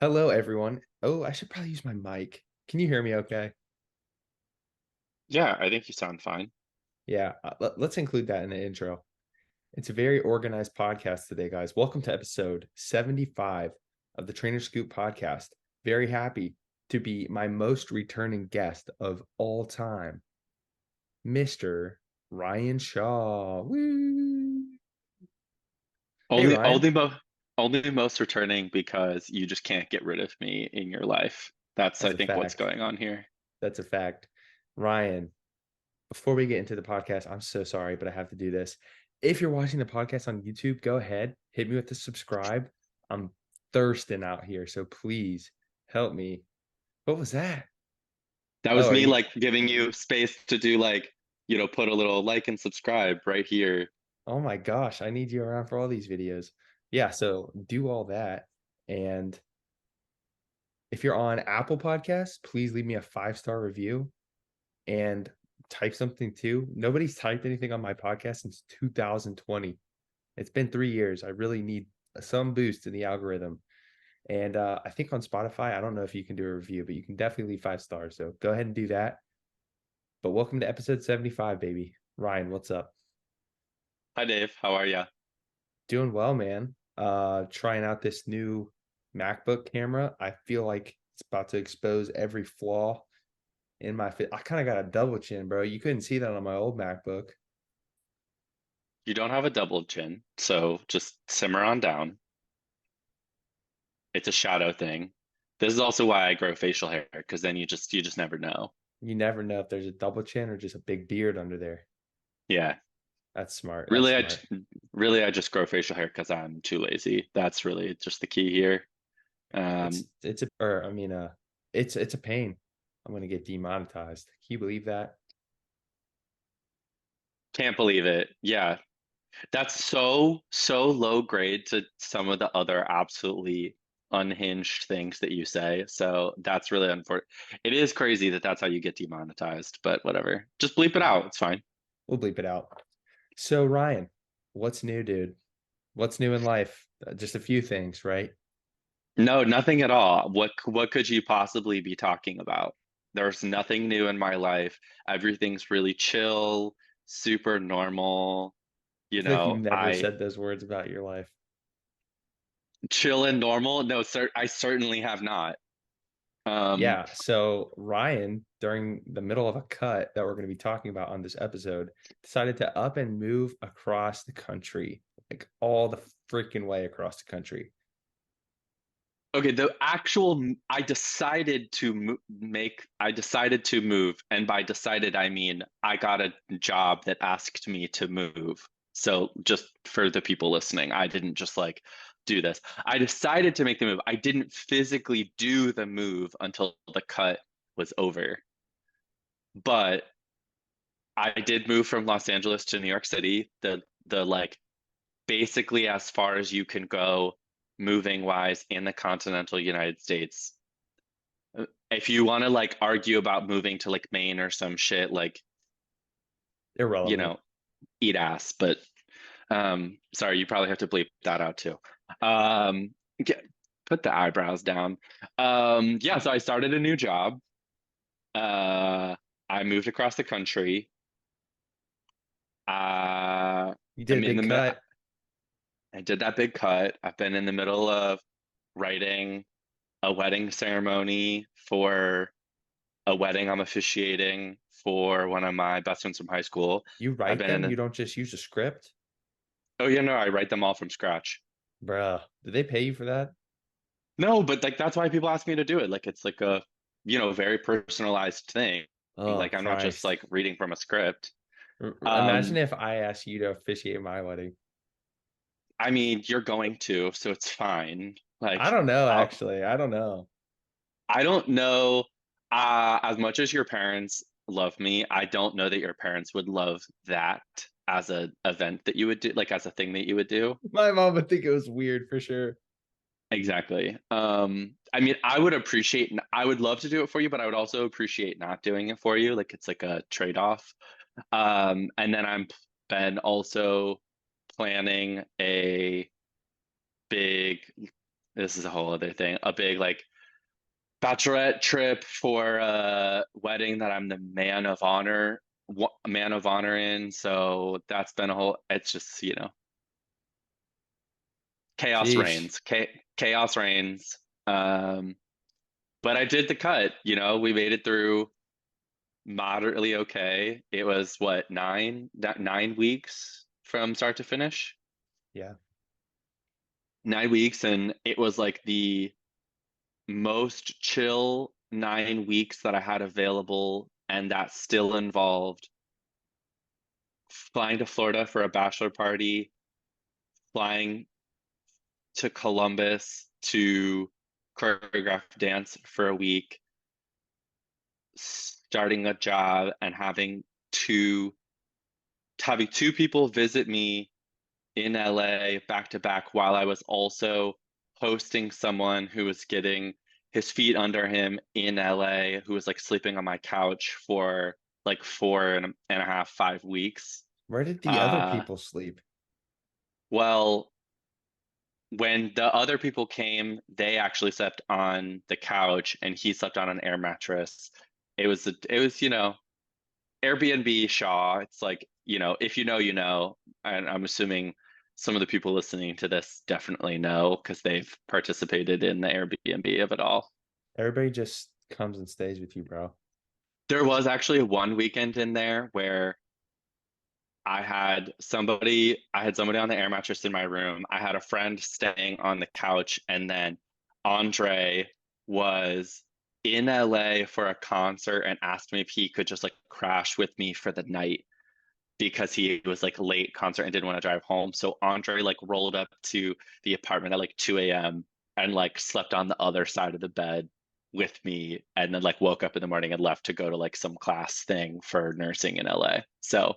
Hello, everyone. Oh, I should probably use my mic. Can you hear me okay? Yeah, I think you sound fine. Yeah, let's include that in the intro. It's a very organized podcast today, guys. Welcome to episode 75 of the Trainer Scoop podcast. Very happy to be my most returning guest of all time, Mr. Ryan Shaw. Woo! Hey, Only, Ryan. only, mo only most returning because you just can't get rid of me in your life. That's, That's I a think, what's fact. going on here. That's a fact. Ryan, before we get into the podcast, I'm so sorry, but I have to do this. If you're watching the podcast on YouTube, go ahead, hit me with the subscribe. I'm thirsting out here, so please help me. What was that? That Oh, was are me you? like giving you space to do put a little like and subscribe right here. Oh my gosh, I need you around for all these videos. Yeah, so do all that. And if you're on Apple Podcasts, please leave me a 5-star review and type something too. Nobody's typed anything on my podcast since 2020. It's been 3 years. I really need some boost in the algorithm. And I think on Spotify, I don't know if you can do a review, but you can definitely leave 5 stars. So go ahead and do that. But welcome to episode 75, baby. Ryan, what's up? Hi, Dave. How are you? Doing well, man. Trying out this new MacBook camera. I feel like it's about to expose every flaw in my fit. I kind of got a double chin, bro. You couldn't see that on my old MacBook. You don't have a double chin, so just simmer on down. It's a shadow thing. This is also why I grow facial hair, because then you just never know. You never know if there's a double chin or just a big beard under there. Yeah. That's smart. That's Really, smart. I just grow facial hair because I'm too lazy. That's really just the key here. Um, It's a or I mean it's a pain. I'm gonna get demonetized. Can you believe that? can't believe it. Yeah, that's so low grade to some of the other absolutely unhinged things that you say. So that's really unfortunate. It is crazy that that's how you get demonetized, but whatever. Just bleep it Yeah, out. It's fine. we'll bleep it out. So Ryan, what's new, dude? What's new in life? Just a few things, right? No, nothing at all. What could you possibly be talking about? There's nothing new in my life. Everything's really chill, super normal. I feel like you've never I said those words about your life. chill and normal. No, sir, I certainly have not. Um, Yeah, so Ryan, during the middle of a cut that we're going to be talking about on this episode, decided to up and move across the country, like all the freaking way across the country. okay, the actual I decided to move, and by decided I mean I got a job that asked me to move. So just for the people listening, I didn't just like do this. I decided to make the move. I didn't physically do the move until the cut was over. But I did move from Los Angeles to New York City, the like basically as far as you can go moving wise in the continental United States. If you want to like argue about moving to like Maine or some shit, like, you Irrelevant. know, eat ass. But sorry, you probably have to bleep that out too. Get, put the eyebrows down. Yeah, so I started a new job. I moved across the country. You did a I'm in big the cut. I did that big cut. I've been in the middle of writing a wedding ceremony for a wedding I'm officiating for one of my best friends from high school. You I've write been in them, you the, don't just use a script. oh yeah, no, I write them all from scratch. Bruh, did they pay you for that? No, but like that's why people ask me to do it. Like it's like a, very personalized thing. Oh, Like I'm not just Christ. like reading from a script. Imagine Um, if I asked you to officiate my wedding. I mean, you're going to, so it's fine. I Like, don't know, I'll, actually. I don't know. I don't know, as much as your parents love me, I don't know that your parents would love that as a event that you would do, like as a thing that you would do. My mom would think it was weird for sure. Exactly. I mean, I would love to do it for you, but I would also appreciate not doing it for you. Like it's like a trade-off. And then I'm been also planning a big this is a whole other thing. A big like bachelorette trip for a wedding that I'm the man of honor in. So that's been a whole. It's just chaos Sheesh. reigns. Chaos reigns. Um, but I did the cut. We made it through moderately okay. It was what 9 weeks from start to finish. Yeah. 9 weeks, and it was like the most chill 9 weeks that I had available, and that still involved flying to Florida for a bachelor party, flying to Columbus to choreograph dance for a week, starting a job, and having two people visit me in LA back to back while I was also hosting someone who was getting his feet under him in LA, who was like sleeping on my couch for like 4.5, 5 weeks. Where did the other Uh, people sleep? well, when the other people came, they actually slept on the couch and he slept on an air mattress. It was Airbnb Shaw. It's like, if you know, you know. And I'm assuming some of the people listening to this definitely know because they've participated in the Airbnb of it all. Everybody just comes and stays with you, bro. There was actually one weekend in there where I had somebody on the air mattress in my room. I had a friend staying on the couch, and then Andre was in LA for a concert and asked me if he could just like crash with me for the night because he was like late concert and didn't want to drive home. So Andre like rolled up to the apartment at like 2 a.m. and like slept on the other side of the bed with me, and then like woke up in the morning and left to go to like some class thing for nursing in LA. So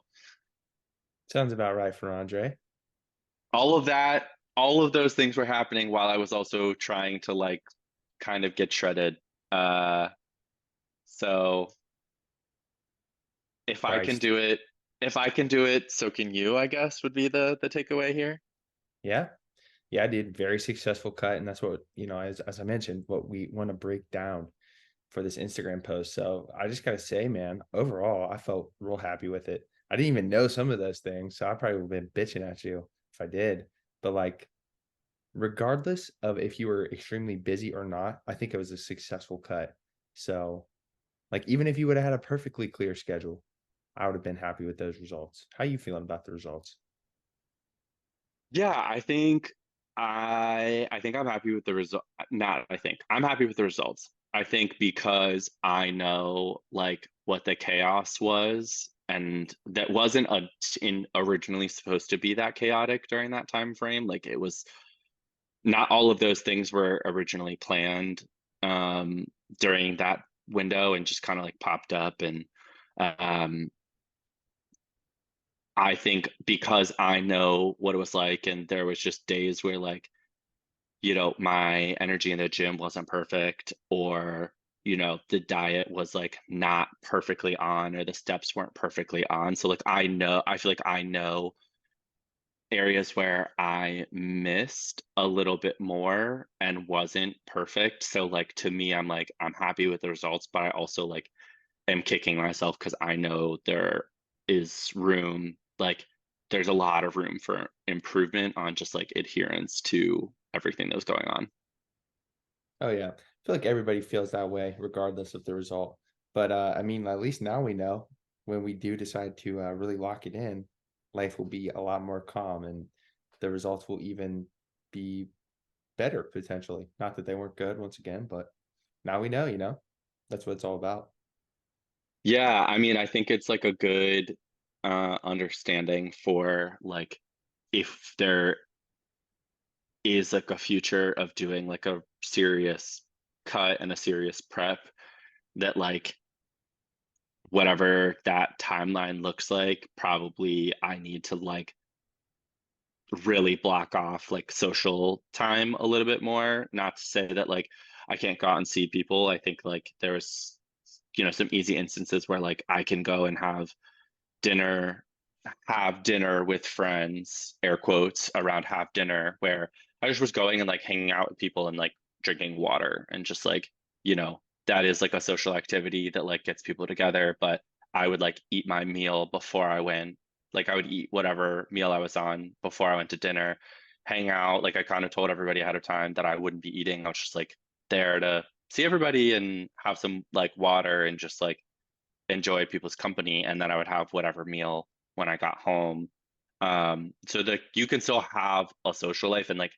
Sounds about right for Andre. all of that, all of those things were happening while I was also trying to like kind of get shredded. Uh, so if I can Christ. do it, if I can do it, so can you, I guess would be the takeaway here. Yeah. Yeah, I did very successful cut. And that's what, as I mentioned, what we want to break down for this Instagram post. So I just gotta say, man, overall, I felt real happy with it. I didn't even know some of those things, so I probably would have been bitching at you if I did. But like, regardless of if you were extremely busy or not, I think it was a successful cut. So, like, even if you would have had a perfectly clear schedule, I would have been happy with those results. How you feeling about the results? Yeah, I think I'm happy with the result. Not I think I'm happy with the results. I think because I know like what the chaos was, and that wasn't originally supposed to be that chaotic during that time frame. Like it was not all of those things were originally planned um, during that window and just kind of like popped up. And um, I think because I know what it was like, and there was just days where like my energy in the gym wasn't perfect, or the diet was like not perfectly on, or the steps weren't perfectly on. So like I feel like I know areas where I missed a little bit more and wasn't perfect. So like to me, I'm like I'm happy with the results, but I also like am kicking myself because I know there is room, like there's a lot of room for improvement on just like adherence to everything that was going on. Oh yeah. I feel like everybody feels that way regardless of the result. But I mean, at least now we know when we do decide to really lock it in, life will be a lot more calm and the results will even be better potentially. Not that they weren't good once again, but now we know, that's what it's all about. Yeah, I mean, I think it's like a good understanding for like if there is like a future of doing like a serious cut and a serious prep, that like whatever that timeline looks like, probably I need to like really block off like social time a little bit more. Not to say that like I can't go out and see people. I think like there's some easy instances where like I can go and dinner have dinner with friends, air quotes around have dinner, where I just was going and like hanging out with people and like drinking water and just like, you know, that is like a social activity that like gets people together. But I would like eat my meal before I went. Like I would eat whatever meal I was on before I went to dinner, hang out. Like I kind of told everybody ahead of time that I wouldn't be eating. I was just like there to see everybody and have some like water and just like enjoy people's company. And then I would have whatever meal when I got home. So that you can still have a social life and like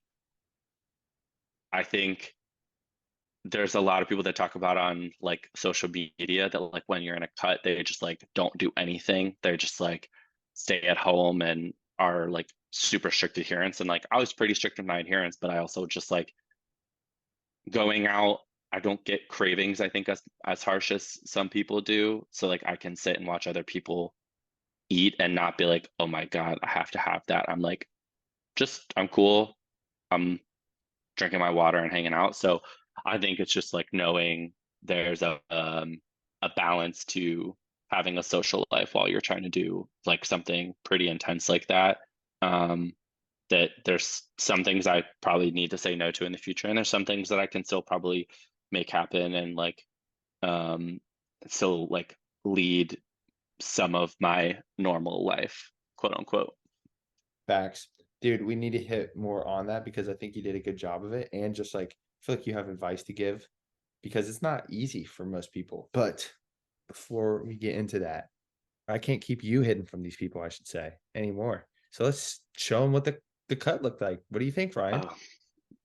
I think there's a lot of people that talk about on like social media that like when you're in a cut, they just like don't do anything. They're just like stay at home and are like super strict adherence. And like I was pretty strict with my adherence, but I also just like going out, I don't get cravings, I think, as harsh as some people do. So like I can sit and watch other people eat and not be like, oh my God, I have to have that. I'm like, just I'm cool. I'm drinking my water and hanging out. So I think it's just like knowing there's a balance to having a social life while you're trying to do like something pretty intense like that. Um, that there's some things I probably need to say no to in the future, and there's some things that I can still probably make happen and like um still like lead some of my normal life, quote unquote. Facts. Dude, we need to hit more on that because I think you did a good job of it. And just like, I feel like you have advice to give because it's not easy for most people. But before we get into that, I can't keep you hidden from these people, I should say, anymore. So let's show them what the cut looked like. What do you think, Ryan? Oh,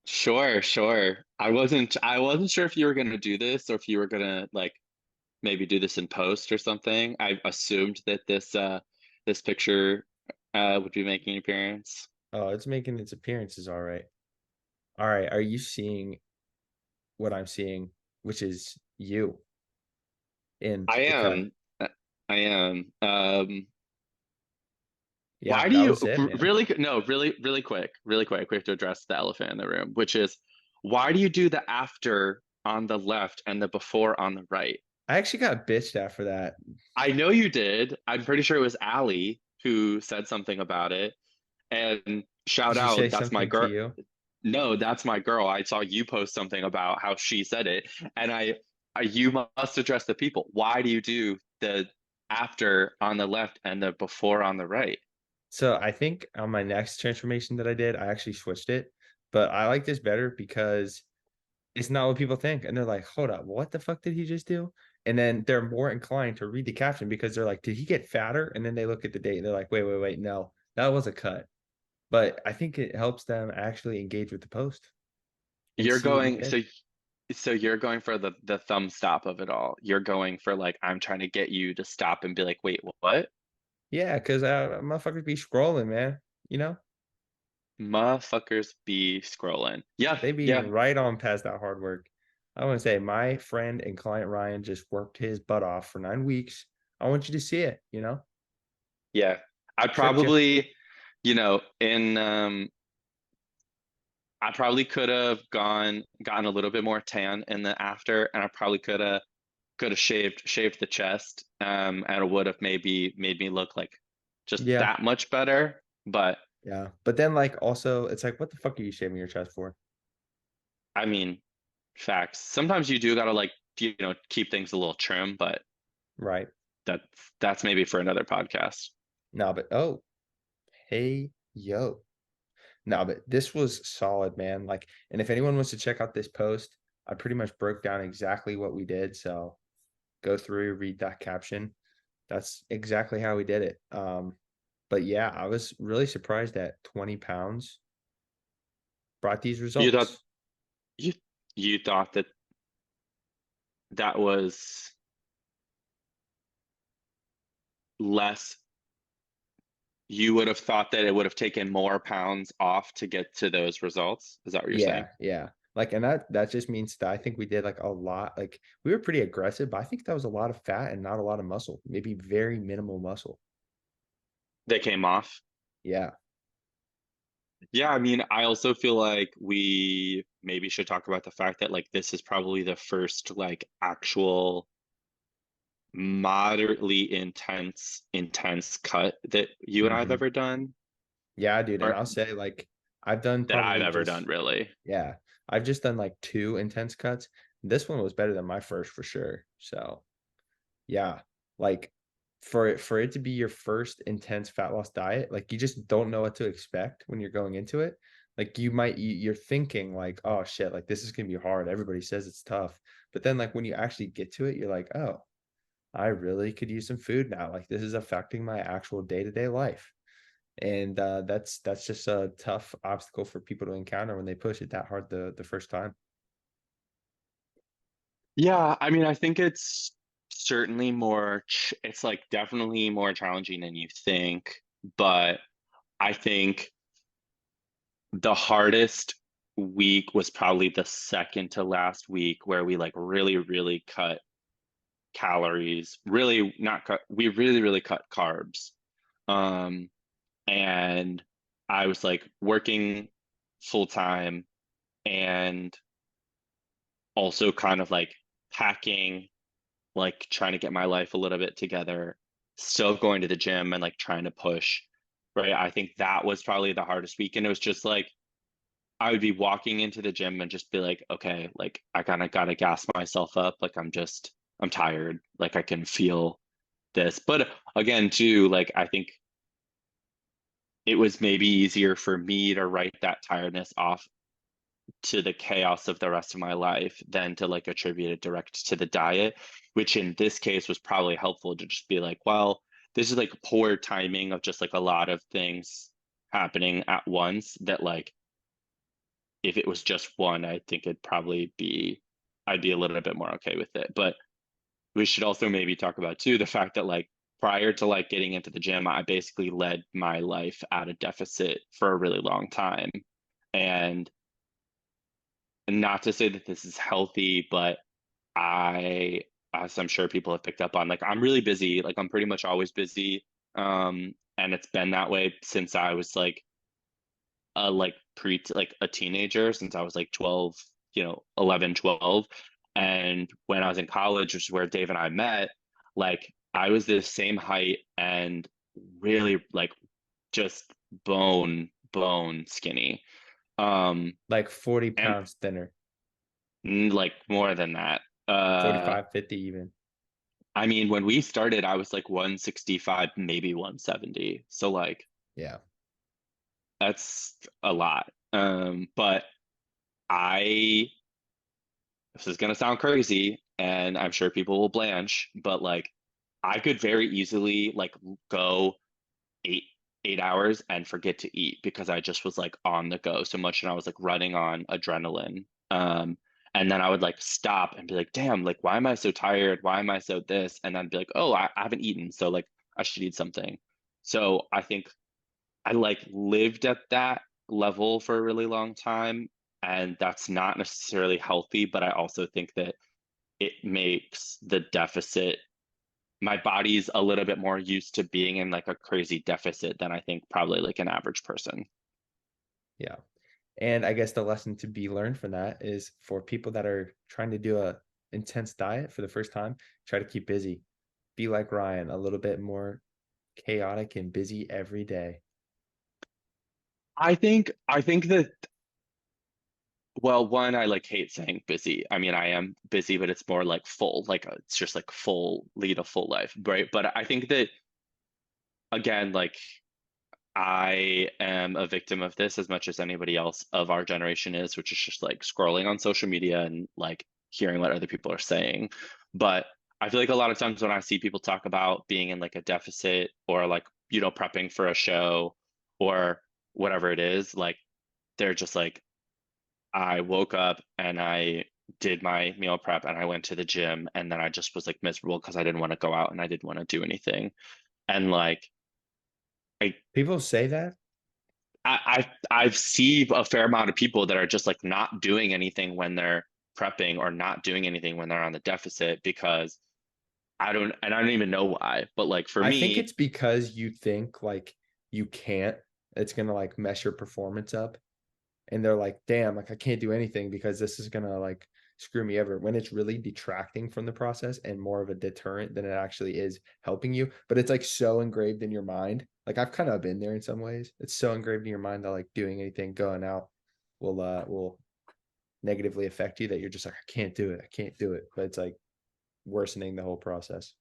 sure, sure. I wasn't sure if you were gonna do this or if you were gonna like maybe do this in post or something. I assumed that this picture would be making an appearance. Oh, it's making its appearances all right. All right. Are you seeing what I'm seeing, which is you in I the cut? am. I am. Yeah, Why do that you was it, man. really no, really quick, we have to address the elephant in the room, which is why do you do the after on the left and the before on the right? I actually got bitched after that. I know you did. I'm pretty sure it was Allie who said something about it. And shout Did she say out, that's my something to girl. you? No, that's my girl. I saw you post something about how she said it, and you must address the people. Why do you do the after on the left and the before on the right? So I think on my next transformation that I did, I actually switched it. But I like this better because it's not what people think. And they're like, hold up, what the fuck did he just do? And then they're more inclined to read the caption because they're like, did he get fatter? And then they look at the date and they're like, wait, no, that was a cut. But I think it helps them actually engage with the post and You're see what you going did. so you're going for the thumb stop of it all. You're going for like I'm trying to get you to stop and be like, wait, what? Yeah, because motherfuckers be scrolling, man. You know, Motherfuckers be scrolling. Yeah, they be yeah, right on past that hard work. I want to say my friend and client Ryan just worked his butt off for 9 weeks. I want you to see it, yeah. I tricked you. probably, in I probably could have gotten a little bit more tan in the after, and I probably could have shaved the chest, and it would have maybe made me look like just Yeah, that much better. But yeah. But then like also it's like, what the fuck are you shaving your chest for? I mean, facts. Sometimes you do gotta like keep things a little trim, but Right. that that's maybe for another podcast. No, but oh, hey, yo. No, but this was solid, man. Like, and if anyone wants to check out this post, I pretty much broke down exactly what we did. So go through, read that caption. That's exactly how we did it. But yeah, I was really surprised that 20 pounds brought these You thought results. you you thought that that was less. You would have thought that it would have taken more pounds off to get to those results. Is that what you're saying? Yeah, yeah. Like, and that just means that I think we did like a lot. Like, we were pretty aggressive, but I think that was a lot of fat and not a lot of muscle. Maybe very minimal muscle. They came off. Yeah. Yeah, I mean, I also feel like we maybe should talk about the fact that like this is probably the first like actual moderately intense cut that you and I have Hmm. ever done. Yeah, dude. And Or I'll say like I've done that I've probably ever done, just really. yeah, I've just done like 2 intense cuts. This one was better than my first for sure. So, yeah, like for it to be your first intense fat loss diet, like you just don't know what to expect when you're going into it. Like you're thinking like, "Oh shit, like this is going to be hard. Everybody says it's tough." But then like when you actually get to it, you're like, "Oh, I really could use some food now. Like this is affecting my actual day-to-day life." And that's just a tough obstacle for people to encounter when they push it that hard the first time. Yeah, I mean, I think it's certainly it's like definitely more challenging than you think, but I think the hardest week was probably the second to last week where we like really, really cut calories, really not cut, we really, really cut carbs. Um, and I was like working full time and also kind of like packing, like trying to get my life a little bit together, still going to the gym and like trying to push, right? I think that was probably the hardest week. And it was just like I would be walking into the gym and just be like, okay, like I kind of gotta gas myself up. Like I'm tired. Like I can feel this. But again, too, like I think it was maybe easier for me to write that tiredness off to the chaos of the rest of my life than to like attribute it direct to the diet, which in this case was probably helpful to just be like, well, this is like poor timing of just like a lot of things happening at once that like if it was just one, I think I'd be a little bit more okay with it. But we should also maybe talk about too the fact that like prior to like getting into the gym, I basically led my life at a deficit for a really long time. And not to say that this is healthy, but I, as I'm sure people have picked up on, like I'm really busy. Like I'm pretty much always busy. And it's been that way since I was like like a teenager, since I was like 12, 11, 12. And when I was in college, which is where Dave and I met, like I was the same height and really like just bone skinny. Um, Like 40 and pounds thinner, like more than that. 45, 50 even. I mean, when we started, I was like 165, maybe 170. So like Yeah. that's a lot. But I this is gonna sound crazy, and I'm sure people will blanch, but like I could very easily like go eight 8 hours and forget to eat because I just was like on the go so much and I was like running on adrenaline. And then I would like stop and be like, damn, like why am I so tired? Why am I so this? And then be like, oh, I haven't eaten, so like I should eat something. So I think I like lived at that level for a really long time, and that's not necessarily healthy, but I also think that it makes the deficit my body's a little bit more used to being in like a crazy deficit than I think probably like an average person. Yeah. And I guess the lesson to be learned from that is for people that are trying to do a intense diet for the first time, try to keep busy. Be like Ryan, a little bit more chaotic and busy every day. I think that well, one, I like hate saying busy. I mean, I am busy, but it's more like full, like it's just like full lead a full life, right? But I think that again, like I am a victim of this as much as anybody else of our generation is, which is just like scrolling on social media and like hearing what other people are saying. But I feel like a lot of times when I see people talk about being in like a deficit or like, prepping for a show or whatever it is, like they're just like, I woke up and I did my meal prep and I went to the gym and then I just was like miserable because I didn't want to go out and I didn't want to do anything. And like, I People say that. I've seen a fair amount of people that are just like not doing anything when they're prepping or not doing anything when they're on the deficit because I don't even know why, but like for I think me, it's because you think like you can't, it's gonna like mess your performance up. And they're like, damn, like I can't do anything because this is gonna like screw me over when it's really detracting from the process and more of a deterrent than it actually is helping you. But it's like so engraved in your mind. Like I've kind of been there in some ways. It's so engraved in your mind that like doing anything, going out will negatively affect you that you're just like, I can't do it. I can't do it. But it's like worsening the whole process.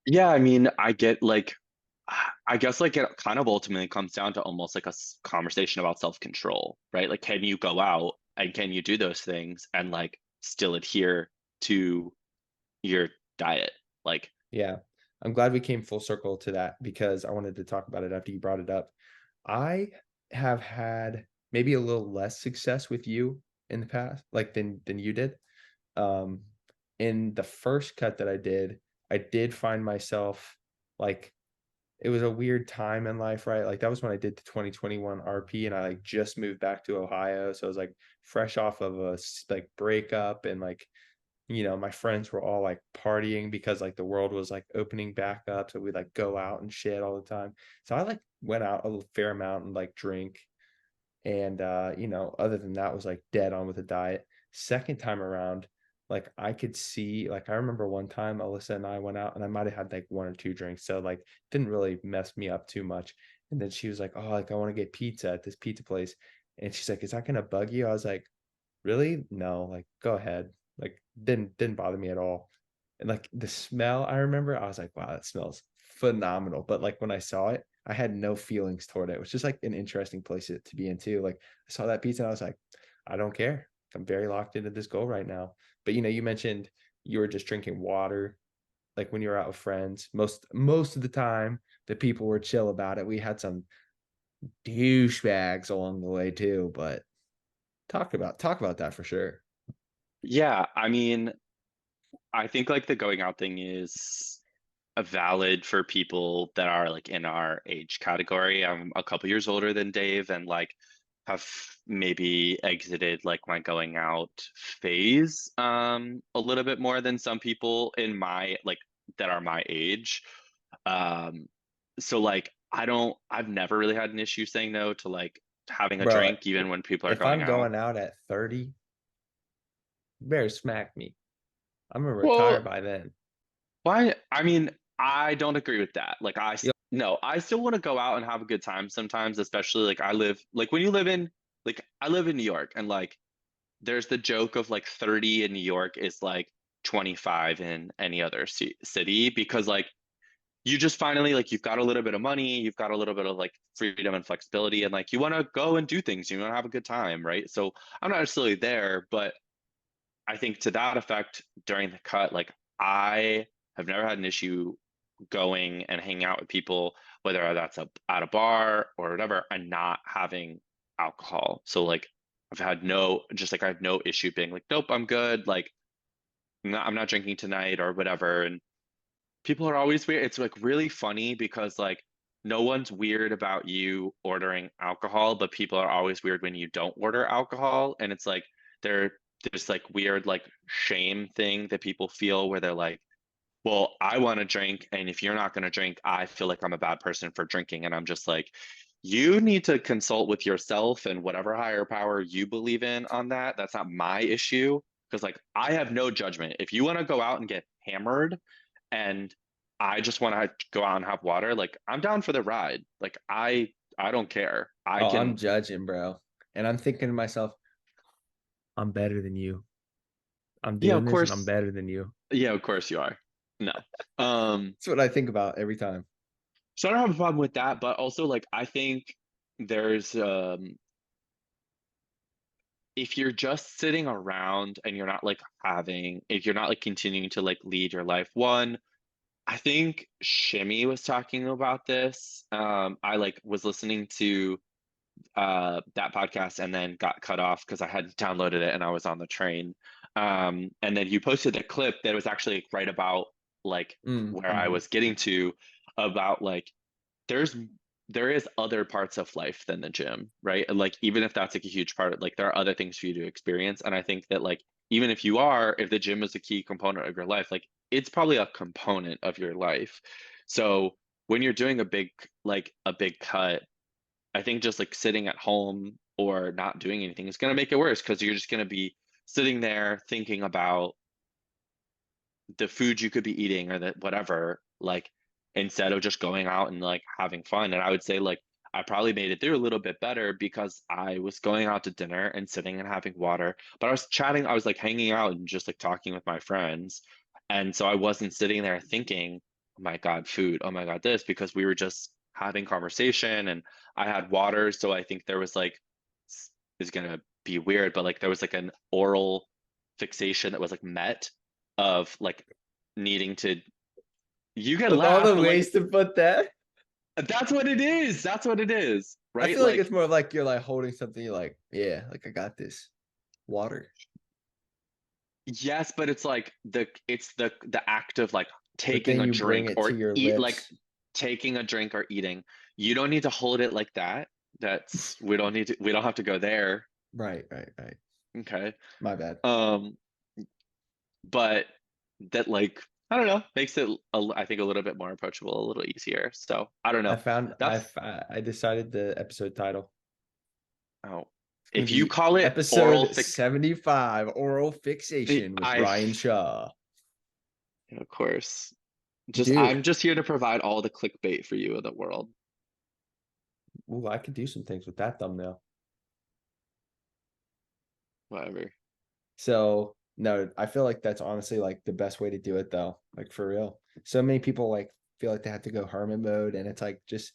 Yeah, I mean, I get like, I guess like it kind of ultimately comes down to almost like a conversation about self-control, right? Like, can you go out and can you do those things and like still adhere to your diet? Like, Yeah. I'm glad we came full circle to that because I wanted to talk about it after you brought it up. I have had maybe a little less success with you in the past, like than you did. Um, in the first cut that I did find myself like it was a weird time in life, right? Like that was when I did the 2021 RP and I like just moved back to Ohio. So I was like fresh off of a like breakup and like my friends were all like partying because like the world was like opening back up. So we like go out and shit all the time. So I like went out a fair amount and like drink. And other than that was like dead on with the diet. Second time around, like I could see, like I remember one time Alyssa and I went out and I might have had like one or two drinks. So like didn't really mess me up too much. And then she was like, oh, like I want to get pizza at this pizza place. And she's like, is that gonna bug you? I was like, really? No, like go ahead. Like didn't bother me at all. And like the smell, I remember, I was like, wow, that smells phenomenal. But like when I saw it, I had no feelings toward it. It was just like an interesting place to be in too. Like I saw that pizza and I was like, I don't care. I'm very locked into this goal right now. But you mentioned you were just drinking water, like when you were out with friends. Most of the time, the people were chill about it. We had some douchebags along the way too, but talk about that for sure. yeah, I mean, I think like the going out thing is a valid for people that are like in our age category. I'm a couple years older than Dave and like have maybe exited like my going out phase a little bit more than some people in my like that are my age. Um so like I've never really had an issue saying no to like having a Bro, drink even when people are if going I'm out. going out at 30, you better smack me. I'm gonna retire Well, by then. why? I mean, I don't agree with that. Like, Yo, no, I still want to go out and have a good time sometimes, especially like like when you live in, like, I live in New York and like, there's the joke of like 30 in New York is like 25 in any other city because like, you just finally, like, you've got a little bit of money, you've got a little bit of like freedom and flexibility, and like, you want to go and do things, you want to have a good time, right? So I'm not necessarily there, but I think to that effect during the cut, like I have never had an issue going and hanging out with people, whether that's at a bar or whatever, and not having alcohol. So like I have no issue being like, nope, I'm good. Like I'm not drinking tonight or whatever. And people are always weird. It's like really funny because like no one's weird about you ordering alcohol, but people are always weird when you don't order alcohol. And it's like there there's like weird like shame thing that people feel where they're like, well, I want to drink, and if you're not going to drink, I feel like I'm a bad person for drinking. And I'm just like, you need to consult with yourself and whatever higher power you believe in on that. That's not my issue. Because like I have no judgment. If you want to go out and get hammered and I just want to go out and have water, like I'm down for the ride. Like I don't care. I oh, I'm can, judging, bro. And I'm thinking to myself, I'm better than you. I'm yeah, doing of this and I'm course. better than you. Yeah, of course you are. No. Um, That's what I think about every time. so I don't have a problem with that, but also like I think there's if you're just sitting around and you're not like if you're not like continuing to like lead your life, one, I think Shimmy was talking about this. I like was listening to that podcast and then got cut off because I hadn't downloaded it and I was on the train. And then you posted a clip that was actually right about like where I Mm-hmm. was getting to about like there's there is other parts of life than the gym, right? And like even if that's like a huge part, like there are other things for you to experience. And I think that like even if the gym is a key component of your life, like it's probably a component of your life. So when you're doing a big cut, I think just like sitting at home or not doing anything is going to make it worse because you're just going to be sitting there thinking about the food you could be eating or that whatever, like instead of just going out and like having fun. And I would say like I probably made it through a little bit better because I was going out to dinner and sitting and having water, but I was chatting, I was like hanging out and just like talking with my friends. And so I wasn't sitting there thinking, oh my God, food, oh my God, this, because we were just having conversation and I had water. So I think there was like, is gonna be weird, but like there was like an oral fixation that was like met of like needing to, you can With all laugh, the but like ways to put that, that's what it is. That's what it is, I right? feel like Like it's more of like you're like holding something. You're like, yeah, like I got this water. yes, but it's like the act of like But taking then a you bring drink it to or your eat like lips. taking a drink or eating. You don't need to hold it like that. That's we don't have to go there. Right, right, right. Okay. My bad. Um, but that like I don't know makes it I think a little bit more approachable, a little easier. So I don't I know. found That's I decided the episode title. oh, It's gonna if you be call it oral episode fix, 75, Oral Fixation with I Ryan Shaw. of course just Dude, I'm just here to provide all the clickbait for you in the world. ooh, I could do some things with that thumbnail. Whatever. So no, I feel like that's honestly like the best way to do it though. Like for real. So many people like feel like they have to go hermit mode and it's like just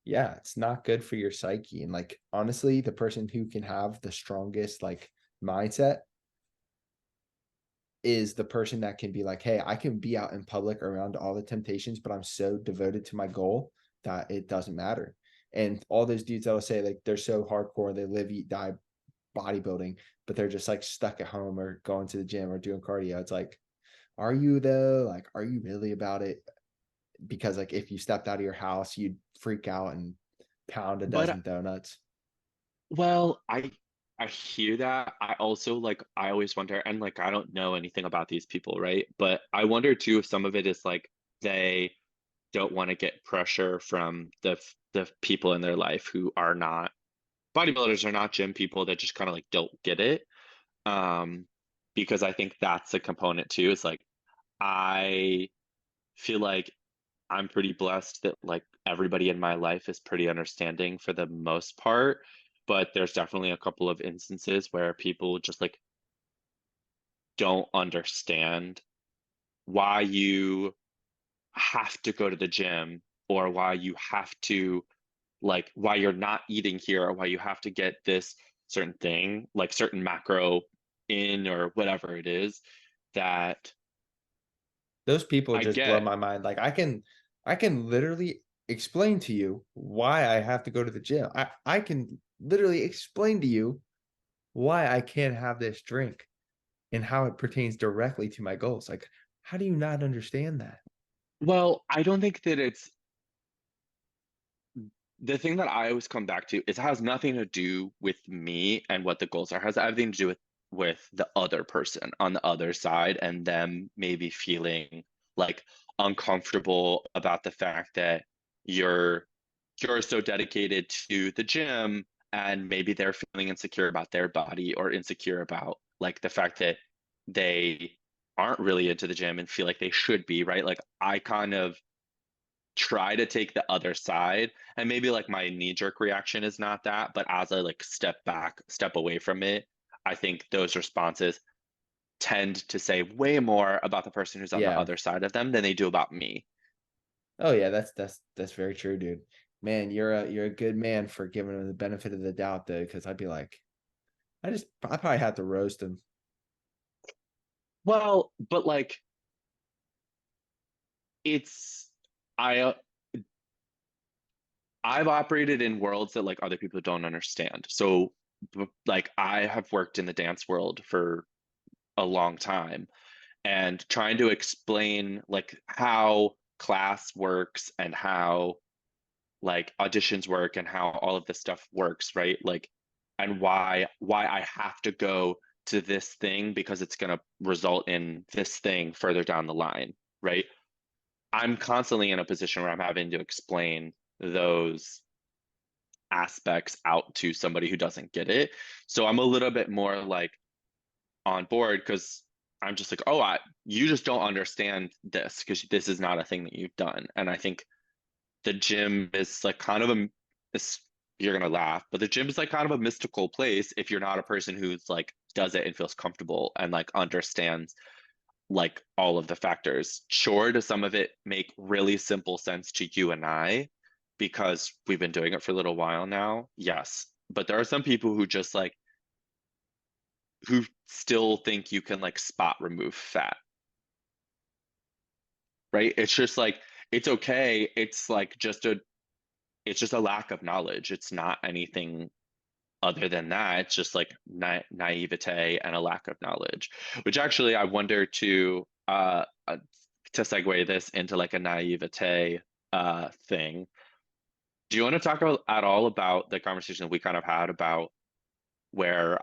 yeah, it's not good for your psyche. And like honestly, the person who can have the strongest like mindset is the person that can be like, hey, I can be out in public around all the temptations, but I'm so devoted to my goal that it doesn't matter. And all those dudes that'll say like they're so hardcore, they live, eat, die bodybuilding, but they're just like stuck at home or going to the gym or doing cardio. It's like, are you though? Like, are you really about it? Because like if you stepped out of your house, you'd freak out and pound a But dozen donuts. well, I hear that. I also like I always wonder, and like I don't know anything about these people, right? But I wonder too if some of it is like they don't want to get pressure from the people in their life who are not bodybuilders, are not gym people that just kind of like don't get it. Um, because I think that's a component too. It's like I feel like I'm pretty blessed that like everybody in my life is pretty understanding for the most part, but there's definitely a couple of instances where people just like don't understand why you have to go to the gym or why you have to like why you're not eating here or why you have to get this certain thing, like certain macro in or whatever it is that Those people I just blow get. my mind. Like I can literally explain to you why I have to go to the gym. I can literally explain to you why I can't have this drink and how it pertains directly to my goals. Like, how do you not understand that? Well, I don't think that it's the thing that I always come back to is it has nothing to do with me and what the goals are. It has everything to do with the other person on the other side and them maybe feeling like uncomfortable about the fact that you're you're so dedicated to the gym and maybe they're feeling insecure about their body or insecure about like the fact that they aren't really into the gym and feel like they should be, right? Like I kind of try to take the other side and maybe like my knee jerk reaction is not that, but as I like step back, step away from it, I think those responses tend to say way more about the person who's on the Yeah. other side of them than they do about me. Oh yeah, that's very true, dude. Man, you're a good man for giving him the benefit of the doubt though, because I'd be like, I probably have to roast him. Well, but like it's I I've operated in worlds that like other people don't understand. So like I have worked in the dance world for a long time and trying to explain like how class works and how like auditions work and how all of this stuff works, right? Like and why I have to go to this thing because it's going to result in this thing further down the line, right? I'm constantly in a position where I'm having to explain those aspects out to somebody who doesn't get it. So I'm a little bit more like on board because I'm just like, oh, you just don't understand this because this is not a thing that you've done. And I think the gym is like kind of it's, you're gonna laugh, but the gym is like kind of a mystical place if you're not a person who's like does it and feels comfortable and like understands like all of the factors. Sure, does some of it make really simple sense to you and I because we've been doing it for a little while now? Yes. But there are some people who just like who still think you can like spot remove fat, right? It's just like it's okay. It's just a lack of knowledge. It's not anything other than that. It's just like naivete and a lack of knowledge, which actually I wonder to segue this into like a naivete thing. Do you want to talk about, at all about the conversation that we kind of had about where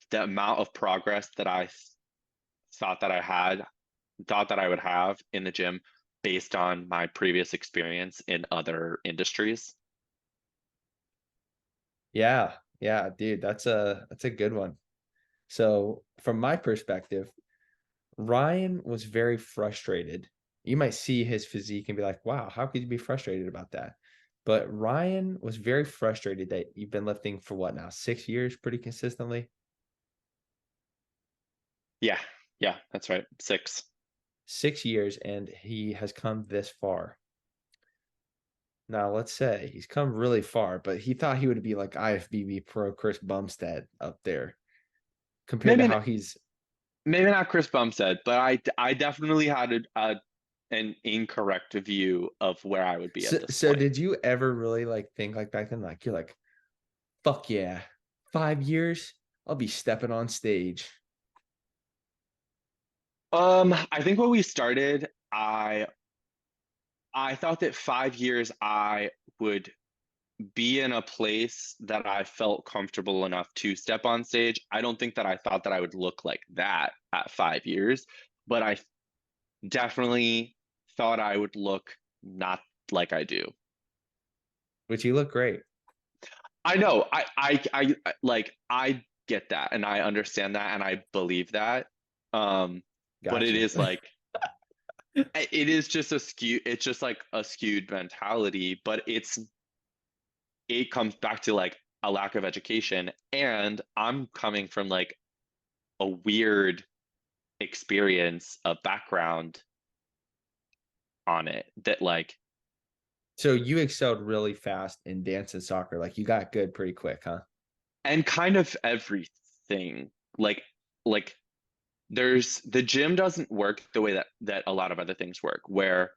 the amount of progress that I thought that I had, thought that I would have in the gym based on my previous experience in other industries? Yeah, yeah, dude, that's a good one. So from my perspective, Ryan was very frustrated. You might see his physique and be like, wow, how could you be frustrated about that? But Ryan was very frustrated that you've been lifting for what now, 6 years pretty consistently? Yeah, yeah, that's right. 6. 6 years, and he has come this far. Now, let's say he's come really far, but he thought he would be like IFBB pro Chris Bumstead up there compared to Maybe how he's. maybe not Chris Bumstead, but I definitely had an incorrect view of where I would be at this So point. did you ever really like think like back then, like you're like, fuck yeah, 5 years, I'll be stepping on stage. I think when we started, I thought that 5 years I would be in a place that I felt comfortable enough to step on stage. I don't think that I thought that I would look like that at 5 years, but I definitely thought I would look not like I do. Which you look great. I know. I get that and I understand that and I believe that. But it Gotcha. is like it is just it's just like a skewed mentality, but it comes back to like a lack of education. And I'm coming from like a weird experience of background on it that like So you excelled really fast in dance and soccer. Like you got good pretty quick, huh? and kind of everything like like there's the gym doesn't work the way that a lot of other things work, where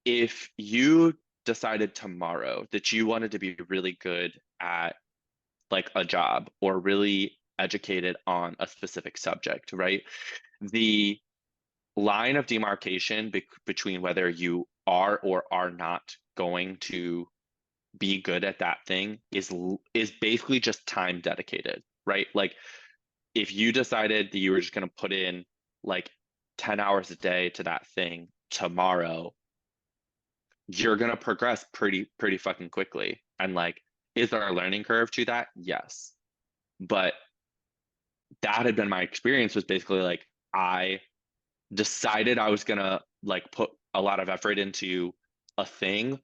if you decided tomorrow that you wanted to be really good at like a job or really educated on a specific subject, right? The line of demarcation between whether you are or are not going to be good at that thing is basically just time dedicated, right? Like if you decided that you were just going to put in like 10 hours a day to that thing tomorrow, you're going to progress pretty fucking quickly. And like, is there a learning curve to that? Yes. But that had been my experience, was basically like I decided I was going to like put a lot of effort into a thing,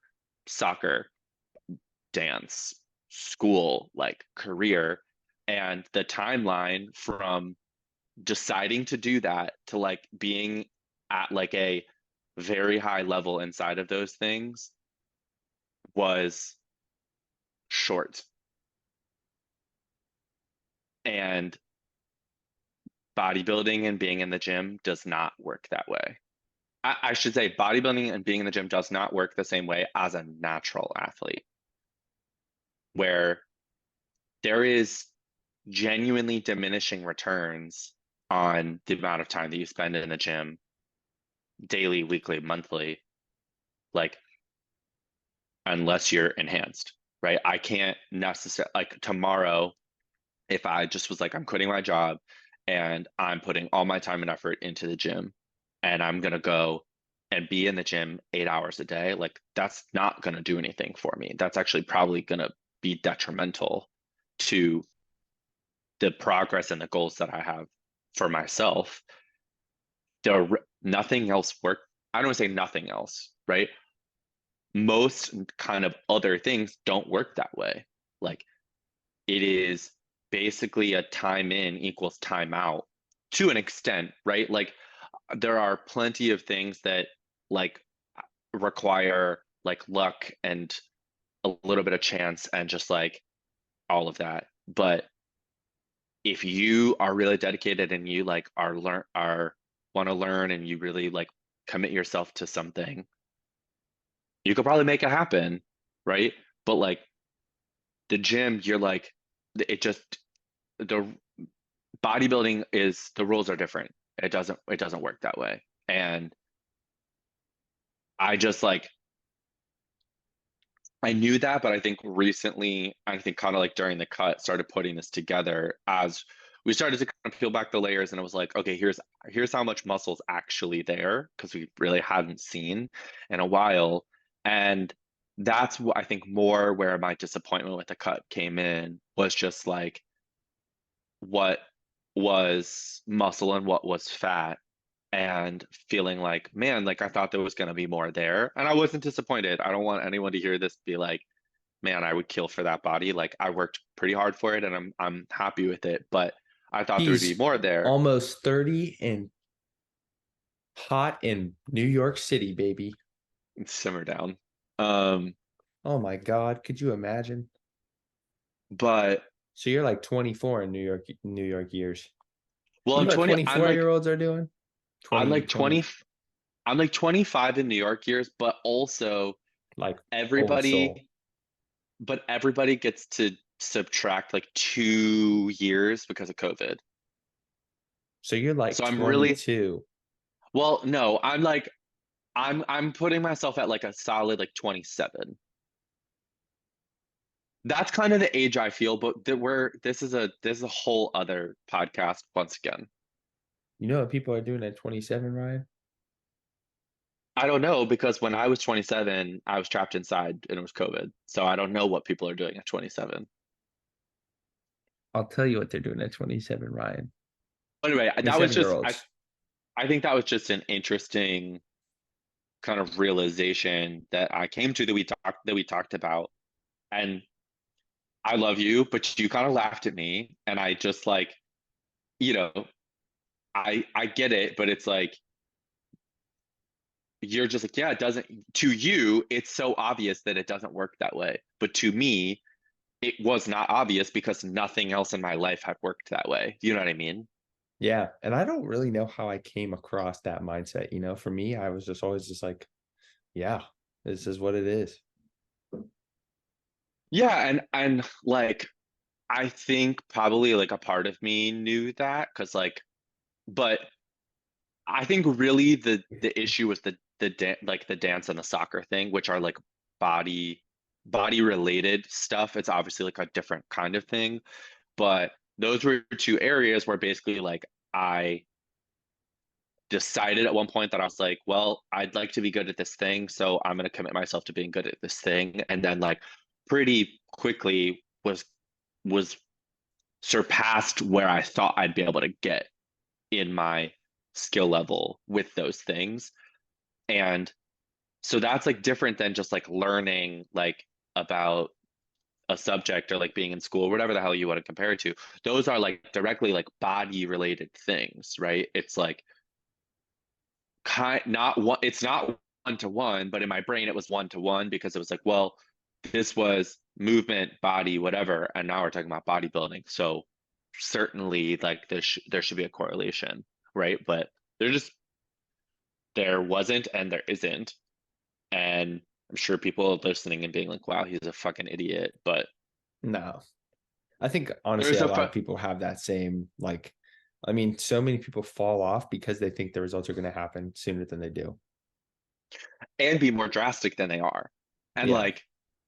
soccer, dance, school, like career, and the timeline from deciding to do that to like being at like a very high level inside of those things was short. And bodybuilding and being in the gym does not work that way. I should say bodybuilding and being in the gym does not work the same way as a natural athlete, where there is genuinely diminishing returns on the amount of time that you spend in the gym daily, weekly, monthly, like unless you're enhanced, right? I can't necessarily like tomorrow if I just was like I'm quitting my job and I'm putting all my time and effort into the gym and I'm gonna go and be in the gym 8 hours a day, like that's not gonna do anything for me. That's actually probably gonna be detrimental to the progress and the goals that I have for myself, nothing else work. I don't want to say nothing else, right? Most kind of other things don't work that way. Like it is basically a time in equals time out to an extent, right? Like there are plenty of things that like require like luck and a little bit of chance and just like all of that. But if you are really dedicated and you like are want to learn and you really like commit yourself to something, you could probably make it happen, right? But like the gym, you're like it just the bodybuilding is the rules are different. It doesn't work that way. And I just like I knew that, but I think recently, I think kind of like during the cut, started putting this together as we started to kind of peel back the layers, and it was like, okay, here's how much muscle's actually there because we really hadn't seen in a while, and that's what I think more where my disappointment with the cut came in was just like what was muscle and what was fat and feeling like, man, like I thought there was going to be more there. And I wasn't disappointed. I don't want anyone to hear this be like, man, I would kill for that body. Like I worked pretty hard for it and I'm happy with it, but I thought there would be He's more there. almost 30 and hot in New York City, baby. Simmer down. Um, Oh my God. Could you imagine? but So you're like 24 in New York years. well, You I'm know what 20, 24-year-olds are doing? I'm 20, like 20, 20, I'm like 25 in New York years, but also like old soul. everybody, but everybody gets to subtract like 2 years because of COVID. So you're like So I'm really, 22. well, no, I'm putting myself at like a solid like 27. That's kind of the age I feel, but this is a whole other podcast once again. You know what people are doing at 27, Ryan? I don't know because when I was 27, I was trapped inside and it was COVID. So I don't know what people are doing at 27. I'll tell you what they're doing at 27, Ryan. Anyway, that was 27 year just olds. I think that was just an interesting kind of realization that I came to that we talked about. And I love you, but you kind of laughed at me and I just like, you know, I get it, but it's like you're just like, yeah, it doesn't, to you, it's so obvious that it doesn't work that way. But to me, it was not obvious because nothing else in my life had worked that way. You know what I mean? Yeah. And I don't really know how I came across that mindset. For me, I was just always just like, yeah, this is what it is. Yeah, and like I think probably like a part of me knew that because like, but I think really the issue was like the dance and the soccer thing, which are like body body related stuff. It's obviously like a different kind of thing, but those were two areas where basically like I decided at one point that I was like, well, I'd like to be good at this thing, so I'm going to commit myself to being good at this thing, and then like pretty quickly was surpassed where I thought I'd be able to get in my skill level with those things. And so that's like different than just like learning like about a subject or like being in school, whatever the hell you want to compare it to. Those are like directly like body related things, right? It's like not one, it's not one to one, but in my brain it was one to one because it was like, well, this was movement, body, whatever, and now we're talking about bodybuilding. So certainly like there should be a correlation, right? But there wasn't and there isn't. And I'm sure people listening and being like, wow, he's a fucking idiot. But No. I think honestly there's a a lot of people have that same like I mean, so many people fall off because they think the results are going to happen sooner than they do. and be more drastic than they are. And Yeah. like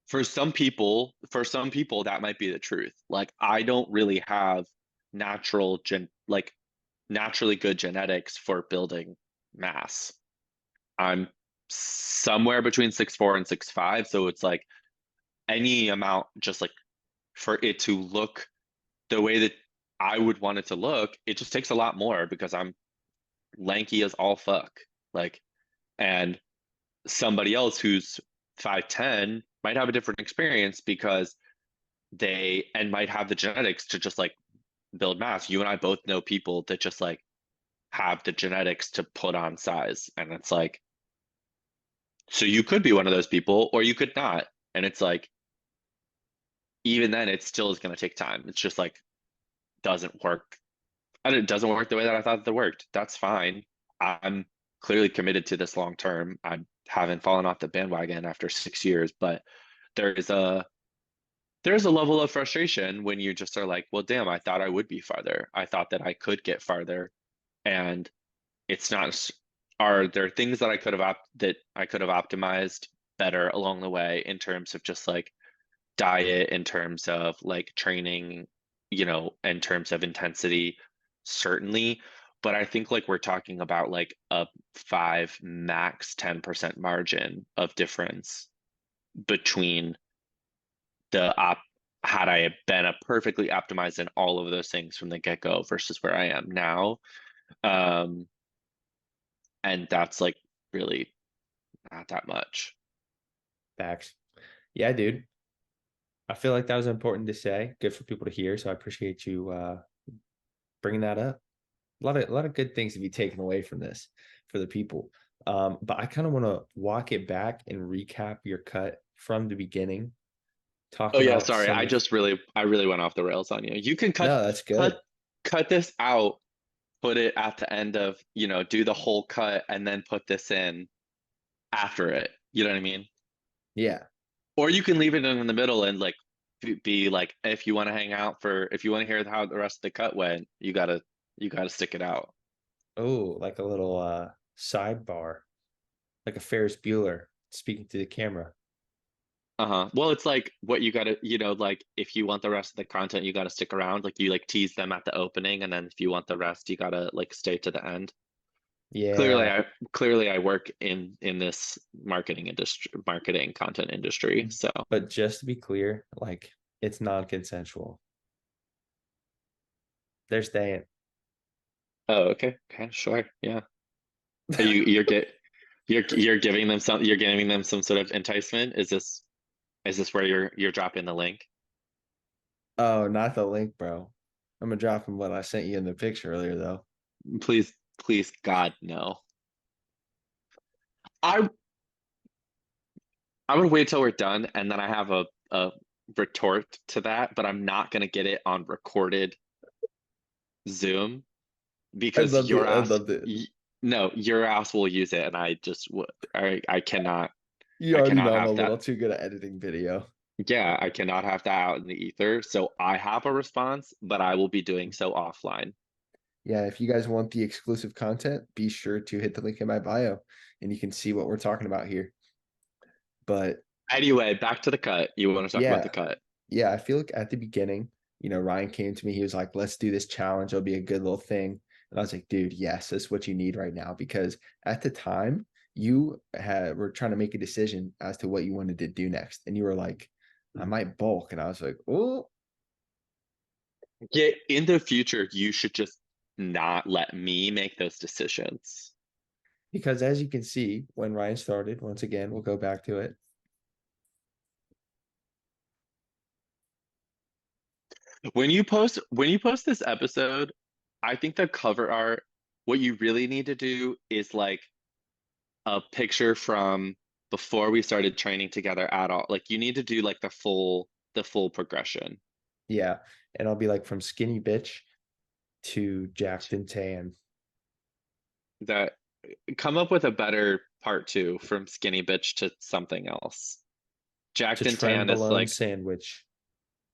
for some people that might be the truth. Like I don't really have like naturally good genetics for building mass. I'm somewhere between 6'4" and 6'5", so it's like any amount just like for it to look the way that I would want it to look. It just takes a lot more because I'm lanky as all fuck. Like, and somebody else who's 5'10" might have a different experience because they and might have the genetics to just like build mass. You and I both know people that just like have the genetics to put on size. And it's like, so you could be one of those people or you could not. And it's like, even then, it still is going to take time. It's just like, doesn't work. And it doesn't work the way that I thought that worked. That's fine. I'm clearly committed to this long term. I haven't fallen off the bandwagon after 6 years, but there's a there's a level of frustration when you just are like, well, damn, I thought I would be farther. I thought that I could get farther, and it's not. Are there things that I could have optimized better along the way in terms of just like diet, in terms of like training, in terms of intensity, certainly. But I think like we're talking about like a 5 max 10% margin of difference between the op had I been a perfectly optimized in all of those things from the get-go versus where I am now. Um, and that's like really not that much. Facts. Yeah, dude. I feel like that was important to say. Good for people to hear. So I appreciate you bringing that up. A lot of good things to be taken away from this for the people. But I kind of want to walk it back and recap your cut from the beginning. Talk Oh yeah, about sorry. some of. I really went off the rails on you. You can No, that's cut good. cut this out, put it at the end of, do the whole cut and then put this in after it. You know what I mean? Yeah. Or you can leave it in the middle and like be like, if you want to hang out if you want to hear how the rest of the cut went, you gotta stick it out. Oh, like a little sidebar, like a Ferris Bueller speaking to the camera. Uh-huh. Well, it's like what you gotta, like if you want the rest of the content, you gotta stick around. Like you like tease them at the opening, and then if you want the rest, you gotta like stay to the end. Clearly, Yeah. I work in this marketing content industry. So, But just to be clear, like it's non-consensual. They're staying. oh, okay, okay, sure, yeah. Are you're giving them some sort of enticement. Is this where you're dropping the link? Oh, not the link, bro. I'm gonna drop him what I sent you in the picture earlier, though. Please, please, God, no. I I would wait till we're done and then I have a retort to that, but I'm not gonna get it on recorded Zoom I'd because love to. I'd love to. no, your ass will use it, and I cannot You I already cannot know I'm a have little that. too good at editing video. Yeah, I cannot have that out in the ether. So I have a response, but I will be doing so offline. Yeah, if you guys want the exclusive content, be sure to hit the link in my bio, and you can see what we're talking about here. But Anyway, back to the cut. You want to talk about the yeah, cut? yeah, I feel like at the beginning, Ryan came to me. He was like, "Let's do this challenge. It'll be a good little thing." And I was like, "Dude, yes, that's what you need right now." Because at the time, you were trying to make a decision as to what you wanted to do next, and you were like, "I might bulk," and I was like, "Oh," Yeah, in the future, you should just not let me make those decisions. because as you can see, when Ryan started, once again, we'll go back to it. When you post this episode, I think the cover art, what you really need to do is like a picture from before we started training together at all. Like you need to do like the full progression. Yeah, and I'll be like from skinny bitch to jacked and tan That come up with a better part two from skinny bitch to something else. to Jacked and tan is trenbolone like sandwich.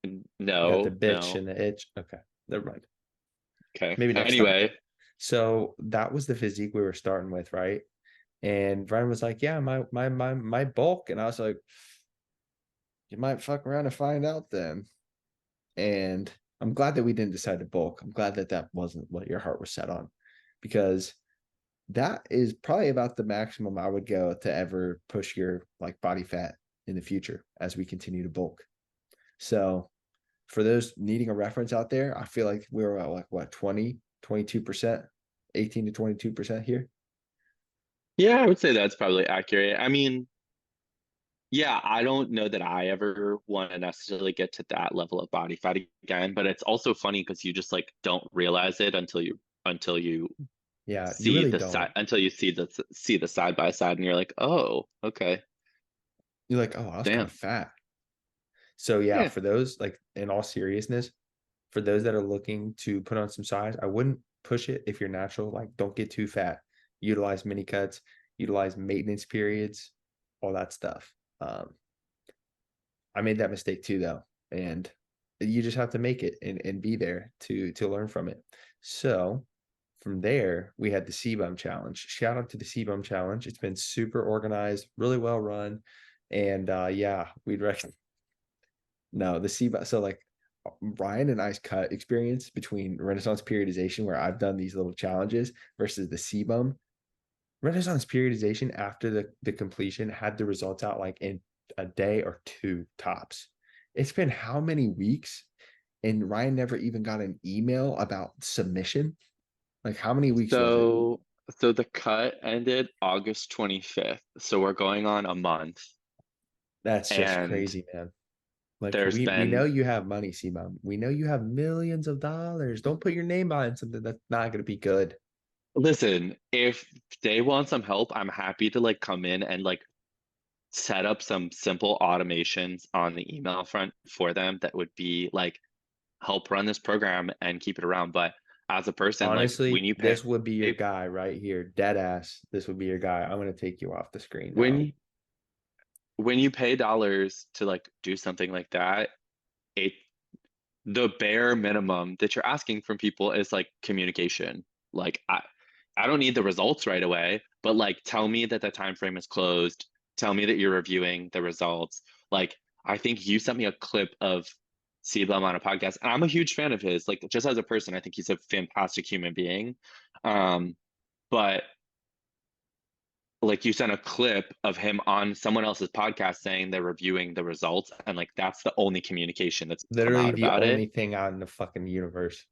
You got the no, bitch no. and the itch. Okay, never mind. Okay. Maybe next time. Anyway, So that was the physique we were starting with, right? And Brian was like, "Yeah, my bulk," and I was like, "You might fuck around and find out then." And I'm glad that we didn't decide to bulk. I'm glad that that wasn't what your heart was set on, because that is probably about the maximum I would go to ever push your like body fat in the future as we continue to bulk. So for those needing a reference out there, I feel like we were at like what 20, 22%, 18 to 22% here. Yeah, I would say that's probably accurate. I mean, yeah, I don't know that I ever want to necessarily get to that level of body fat again, but it's also funny because you just like don't realize it until you Yeah, you see really the side don't. until you see the side by side and you're like, "Oh, okay. You're like, oh, I was kind of Damn." fat. So yeah, Yeah. for those like in all seriousness, for those that are looking to put on some size, I wouldn't push it if you're natural. Like, don't get too fat. Utilize mini cuts, utilize maintenance periods, all that stuff. I made that mistake too, though, and you just have to make it and be there to learn from it. So from there, we had the CBUM challenge. Shout out to the CBUM challenge. It's been super organized, really well run, and yeah, we'd recommend. No, the CBUM. So like Ryan and I's cut experience between Renaissance periodization, where I've done these little challenges, versus the CBUM. Renaissance periodization after the completion had the results out like in a day or two tops. It's been how many weeks? And Ryan never even got an email about submission. Like, how many weeks was it? So so the cut ended August 25th. So we're going on a month That's just and crazy, man. Like, there's we know been you have money, CBUM. We know you have millions of dollars. Don't put your name on something that's not going to be good. listen, if they want some help, I'm happy to like come in and like set up some simple automations on the email front for them that would be like help run this program and keep it around. But as a person, like Honestly, this would be your guy right here. Dead ass. This would be your guy. I'm going to take you off the screen now. when when you pay dollars to like do something like that, it the bare minimum that you're asking from people is like communication. Like I don't need the results right away, but like tell me that the time frame is closed. Tell me that you're reviewing the results. Like I think you sent me a clip of Blum on a podcast, and I'm a huge fan of his. Like just as a person, I think he's a fantastic human being. But like you sent a clip of him on someone else's podcast saying they're reviewing the results, and like that's the only communication that's come Literally out the about it. only thing out in the fucking universe.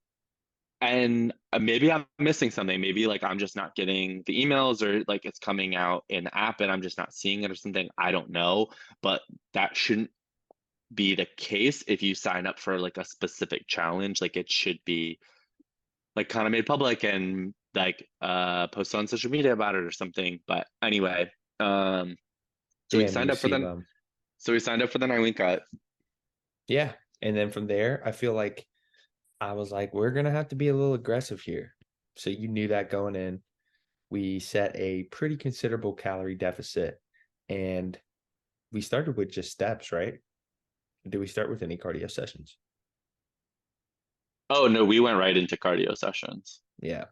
And maybe I'm missing something. Maybe like I'm just not getting the emails or like it's coming out in the app and I'm just not seeing it or something. I don't know. But that shouldn't be the case if you sign up for like a specific challenge. Like it should be like kind of made public and like post on social media about it or something. But anyway, so we Damn signed you, up for the CBUM. so we signed up for the 9 week cut. Yeah. And then from there, I feel like I was like, we're gonna have to be a little aggressive here. So you knew that going in. We set a pretty considerable calorie deficit, and we started with just steps, right? Did we start with any cardio sessions? Oh no, we went right into cardio sessions. Yeah.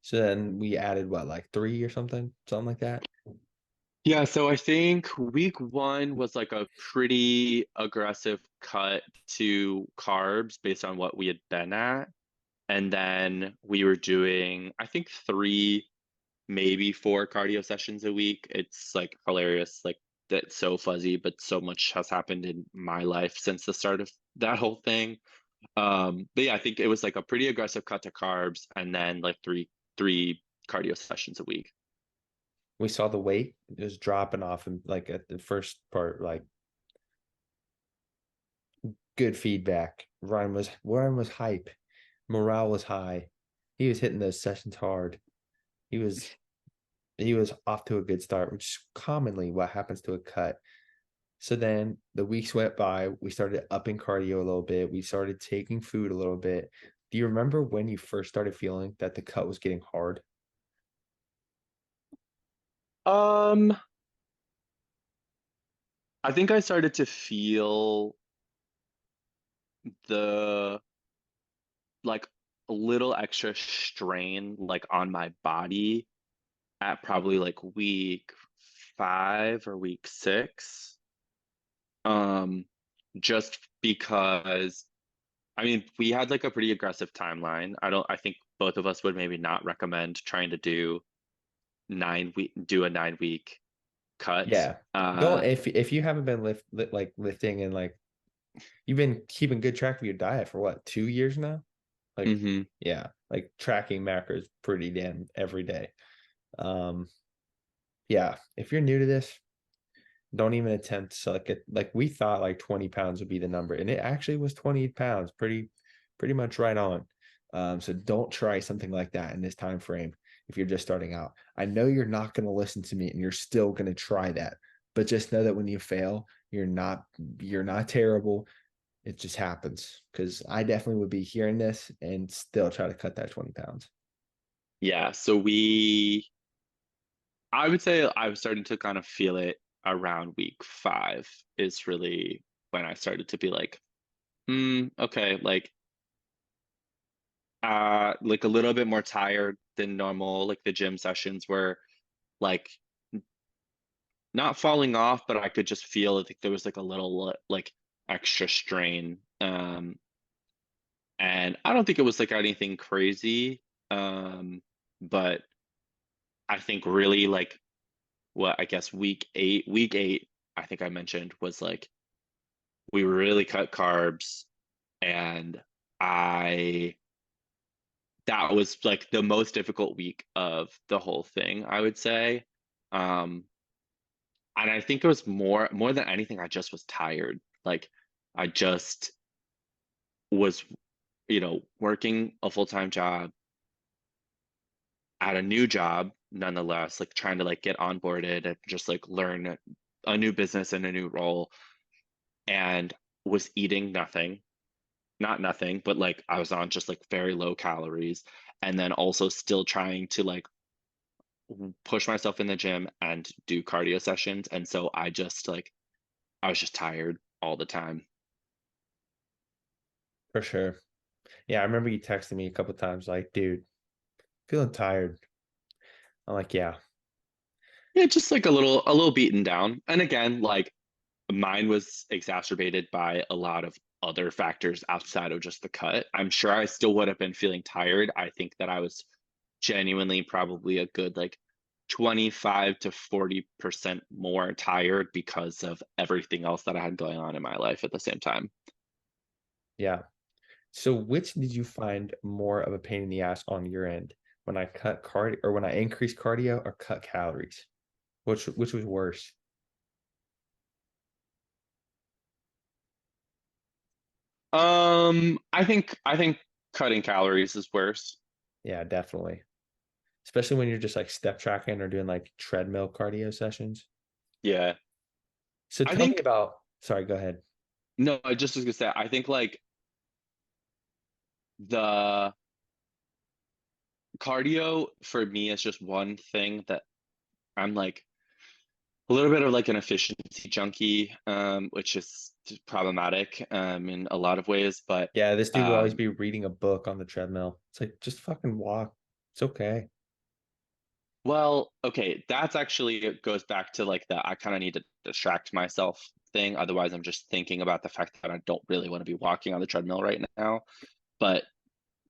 So then we added what, like three or something like that. Yeah, so I think week one was like a pretty aggressive cut to carbs based on what we had been at. And then we were doing, I think, three, maybe four cardio sessions a week. It's like hilarious, like that's so fuzzy, but so much has happened in my life since the start of that whole thing. But yeah, I think it was like a pretty aggressive cut to carbs and then like three cardio sessions a week. We saw the weight it was dropping off, and like at the first part, like good feedback. Ryan was hype. Morale was high. He was hitting those sessions hard. He was he was off to a good start, which is commonly what happens to a cut. So then the weeks went by. We started upping cardio a little bit. We started taking food a little bit. Do you remember when you first started feeling that the cut was getting hard? Um, I think I started to feel the like a little extra strain like on my body at probably like week 5 or week 6. Um, just because I mean we had like a pretty aggressive timeline. I think both of us would maybe not recommend trying to do a 9 week cut. Yeah. Don't if you haven't been lifting in like You've been keeping good track of your diet for what, 2 years now? Like, Hmm. yeah, like tracking macros pretty damn every day. Um, yeah, if you're new to this, don't even attempt to like it. Like we thought like 20 pounds would be the number, and it actually was 28 pounds, pretty much right on. So don't try something like that in this time frame if you're just starting out. I know you're not going to listen to me and you're still going to try that, but just know that when you fail, you're not terrible. It just happens because I definitely would be hearing this and still try to cut that 20 pounds. Yeah, I would say I was starting to kind of feel it around week 5 is really when I started to be like, okay, like a little bit more tired than normal. Like the gym sessions were like not falling off, but I could just feel like there was like a little like extra strain. And I don't think it was like anything crazy. But I think really like what I guess week eight, I think I mentioned was like we really cut carbs and I that was like the most difficult week of the whole thing, I would say. Um, and I think it was more than anything, I just was tired. Like I just was, working a full-time job at a new job, nonetheless, like trying to like get onboarded and just like learn a new business and a new role, and was eating nothing, not nothing, but like I was on just like very low calories, and then also still trying to like push myself in the gym and do cardio sessions. And so I was just tired all the time. For sure. Yeah, I remember you texting me a couple times like, dude, feeling tired. I'm like, yeah, Yeah, just like a little beaten down. And again, like mine was exacerbated by a lot of other factors outside of just the cut. I'm sure I still would have been feeling tired. I think that I was genuinely probably a good like 25 to 40% more tired because of everything else that I had going on in my life at the same time. yeah. So which did you find more of a pain in the ass on your end when I cut cardio or when I increased cardio or cut calories? Which was worse? I think cutting calories is worse. Yeah, definitely. Especially when you're just like step tracking or doing like treadmill cardio sessions. Yeah. So I tell me think about, sorry, go ahead. no, I just was gonna say I think like the cardio for me is just one thing that I'm like a little bit of like an efficiency junkie, which is problematic in a lot of ways. But Yeah, this dude would always um, be reading a book on the treadmill. It's like just fucking walk. It's okay. well, okay, that's actually it goes back to like the I kind of need to distract myself thing. Otherwise, I'm just thinking about the fact that I don't really want to be walking on the treadmill right now. But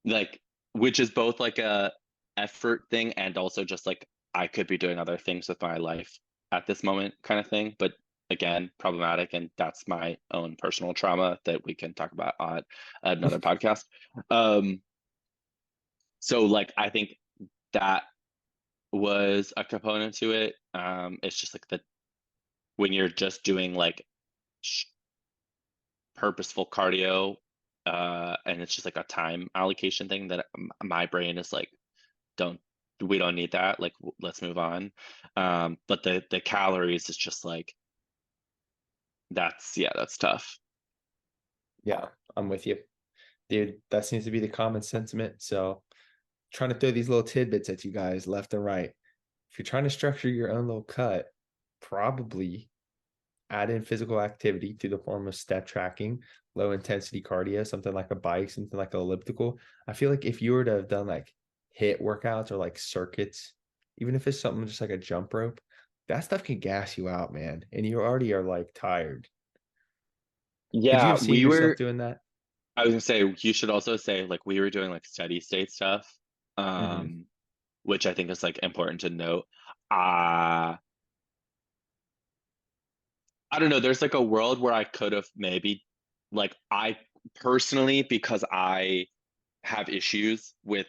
like, which is both like a effort thing and also just like I could be doing other things with my life at this moment kind of thing. But again, problematic, and that's my own personal trauma that we can talk about on another podcast. Um, so like I think that was a component to it. It's just like the when you're just doing like sh purposeful cardio, and it's just like a time allocation thing that my brain is like, don't we don't need that. Like let's move on. But the calories is just like that's tough. Yeah, I'm with you. Dude, that seems to be the common sentiment. So trying to throw these little tidbits at you guys left and right. If you're trying to structure your own little cut, probably add in physical activity through the form of step tracking, low intensity cardio, something like a bike, something like an elliptical. I feel like if you were to have done like hit workouts or like circuits, even if it's something just like a jump rope, that stuff can gas you out, man. And you already are like tired. Could you Yeah, have seen yourself doing that? I was gonna say you should also say like we were doing like steady state stuff, Hmm. um, which I think is like important to note. Uh I don't know. There's like a world where I could have maybe like I personally, because I have issues with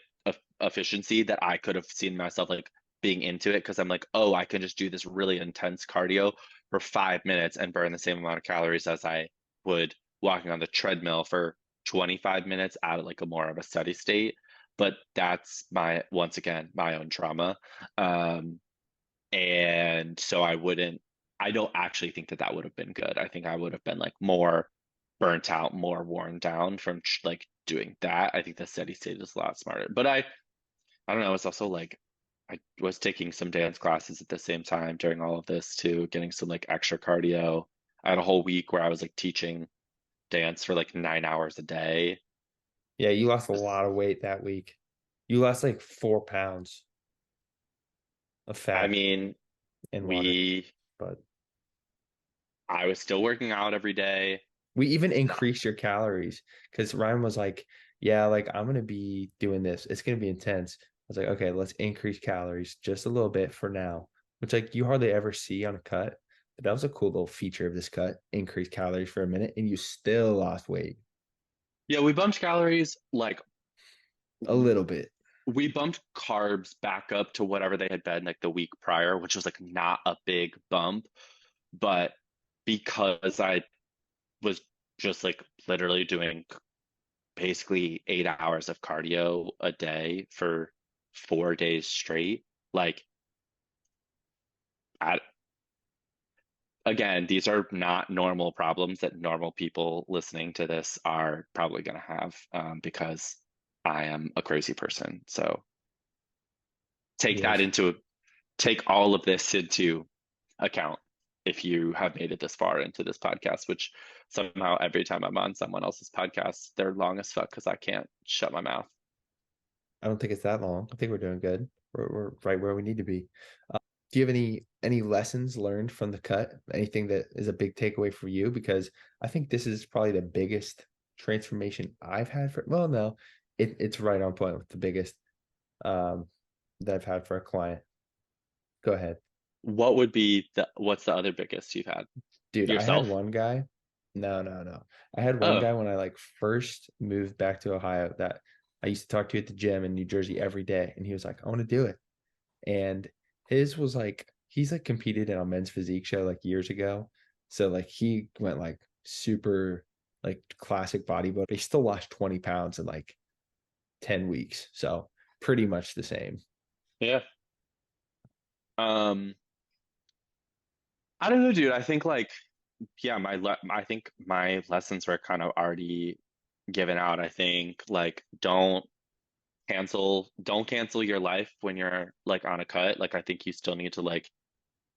efficiency, that I could have seen myself like being into it because I'm like, oh, I can just do this really intense cardio for 5 minutes and burn the same amount of calories as I would walking on the treadmill for 25 minutes out of like a more of a steady state. But that's my, once again, my own trauma. Um, and so I don't actually think that that would have been good. I think I would have been like more burnt out, more worn down from like doing that. I think the steady state is a lot smarter. But I don't know. It's also like I was taking some dance classes at the same time during all of this too, getting some like extra cardio. I had a whole week where I was like teaching dance for like 9 hours a day. Yeah, you lost a lot of weight that week. You lost like 4 pounds of I fat mean, and water. we But I was still working out every day. we even Not increased your calories because Ryan was like, yeah, like I'm gonna be doing this. It's gonna be intense. I was like, okay, let's increase calories just a little bit for now, which like you hardly ever see on a cut. But that was a cool little feature of this cut. Increase calories for a minute and you still lost weight Yeah, we bumped calories like a little bit. we bumped carbs back up to whatever they had been like the week prior, which was like not a big bump, but because I was just like literally doing basically 8 hours of cardio a day for 4 days straight, like I, again, these are not normal problems that normal people listening to this are probably going to have because I am a crazy person. So He take that is. into take all of this into account if you have made it this far into this podcast, which somehow every time I'm on someone else's podcast, they're long as fuck because I can't shut my mouth. I don't think it's that long. I think we're doing good. We're right where we need to be. Do you have any lessons learned from the cut? Anything that is a big takeaway for you? Because I think this is probably the biggest transformation I've had for, well, no, it's right on point with the biggest um that I've had for a client. Go ahead. What would be what's the other biggest you've had? Dude, I had Yourself? one guy. No, no, no. I had one Oh, guy when I like first moved back to Ohio that I used to talk to at the gym in New Jersey every day. And he was like, I want to do it. And his was like he's like competed in a men's physique show like years ago. So like he went like super like classic bodybuilder. He still lost 20 pounds in like 10 weeks. So pretty much the same. yeah. Um, I don't know, dude. I think like yeah, I think my lessons were kind of already given out. I think like don't cancel your life when you're like on a cut. Like I think you still need to like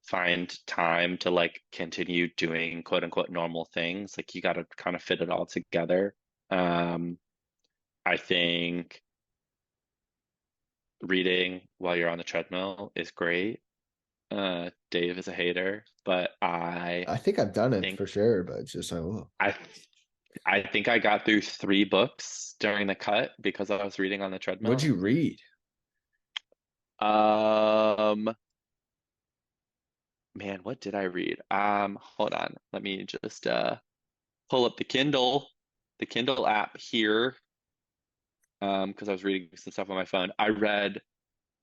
find time to like continue doing quote unquote normal things. Like you got to kind of fit it all together. Um, I think reading while you're on the treadmill is great. Dave is a hater, but I think I've done it think for sure, but it's just like, oh, I I think I got through 3 books during the cut because I was reading on the what'd treadmill. you read? Um, man, what did I read? Hold on. Let me just pull up the Kindle app here. Because I was reading some stuff on my phone. I read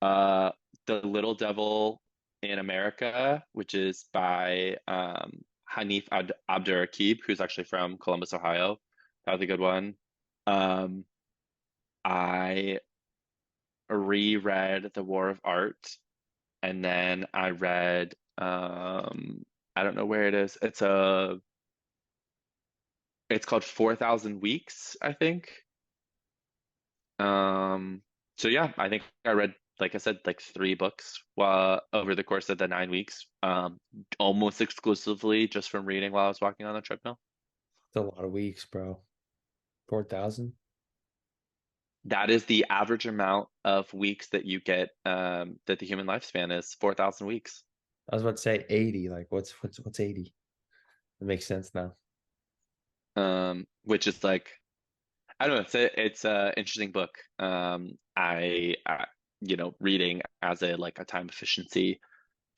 uh The Little Devil in America, which is by Hanif Abdurraqib, who's actually from Columbus, Ohio. That was a good one. Um, I reread The War of Art, and then I read I don't know where it is. It's called 4,000 Weeks, I think. Um, so yeah, I think I read, like I said, like 3 books over the course of the 9 weeks, almost exclusively just from reading while I was walking on the treadmill. It's a lot of weeks, bro. 4,000. That is the average amount of weeks that you get, that the human lifespan is 4,000 weeks. I was about to say 80. Like what's 80? It makes sense now. Which is like, I don't know, it's a interesting book. Reading as a like a time efficiency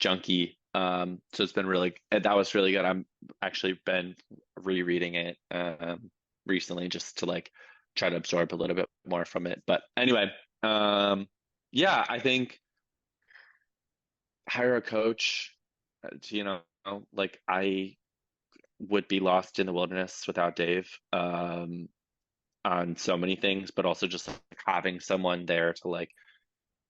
junkie. So it's been really that was really good. I'm actually been rereading it recently just to like try to absorb a little bit more from it. But anyway, yeah, I think hire a coach. You know, like I would be lost in the wilderness without Dave on so many things, but also just like having someone there to like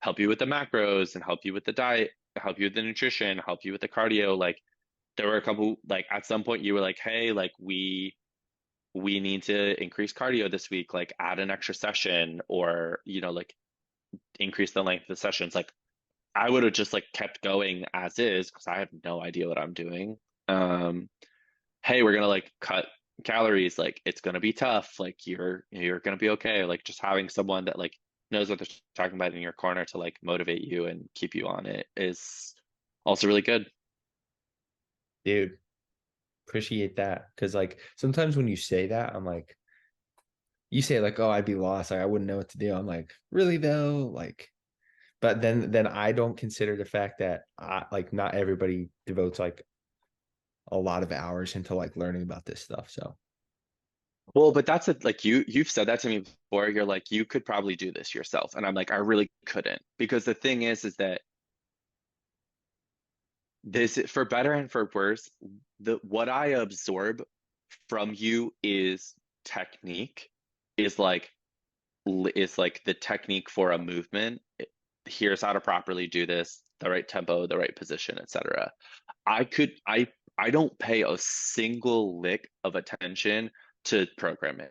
help you with the macros and help you with the diet, help you with the nutrition, help you with the cardio. Like there were a couple like at some point you were like, hey, like we need to increase cardio this week, like add an extra session or like increase the length of the sessions. Like I would have just like kept going as is because I have no idea what I'm doing. Um, hey, we're gonna like cut calories, like it's gonna be tough, like you're gonna be okay. Like just having someone that like knows what they're talking about in your corner to like motivate you and keep you on it is also really good. Dude, appreciate that. Cause like sometimes when you say that, I'm like, you say like, oh, I'd be lost. Like, I wouldn't know what to do. I'm like, really though? Like, but then I don't consider the fact that like not everybody devotes like a lot of hours into like learning about this stuff. So Well, but that's it. Like you've said that to me before. You're like, you could probably do this yourself. And I'm like, I really couldn't. Because the thing is that this for better and for worse, the what I absorb from you is technique, is like is like the technique for a movement. Here's how to properly do this, the right tempo, the right position, etc. I could I don't pay a single lick of attention to programming.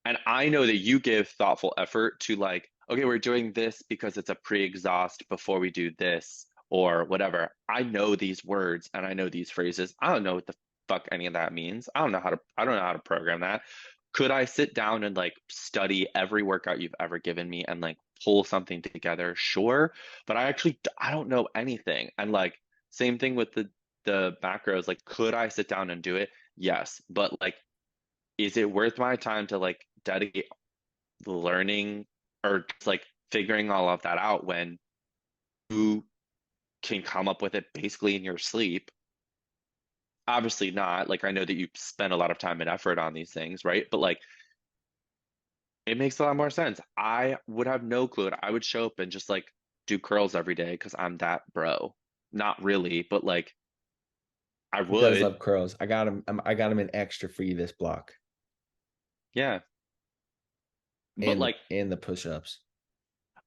And I know that you give thoughtful effort to like, okay, we're doing this because it's a pre-exhaust before we do this or whatever. I know these words and I know these phrases. I don't know what the fuck any of that means. I don't know how to program that. Could I sit down and like study every workout you've ever given me and like pull something together? Sure, but I don't know anything. And like same thing with the macros, like could I sit down and do it? Yes, but like is it worth my time to like dedicate learning or just like figuring all of that out when you can come up with it basically in your sleep? Obviously not. Like I know that you spend a lot of time and effort on these things, right? But like it makes a lot more sense. I would have no clue. I would show up and just like do curls every day because I'm that bro. Not really, but like I he does would. love curls. I got him. I got him an extra for you this block Yeah. But like and the push-ups.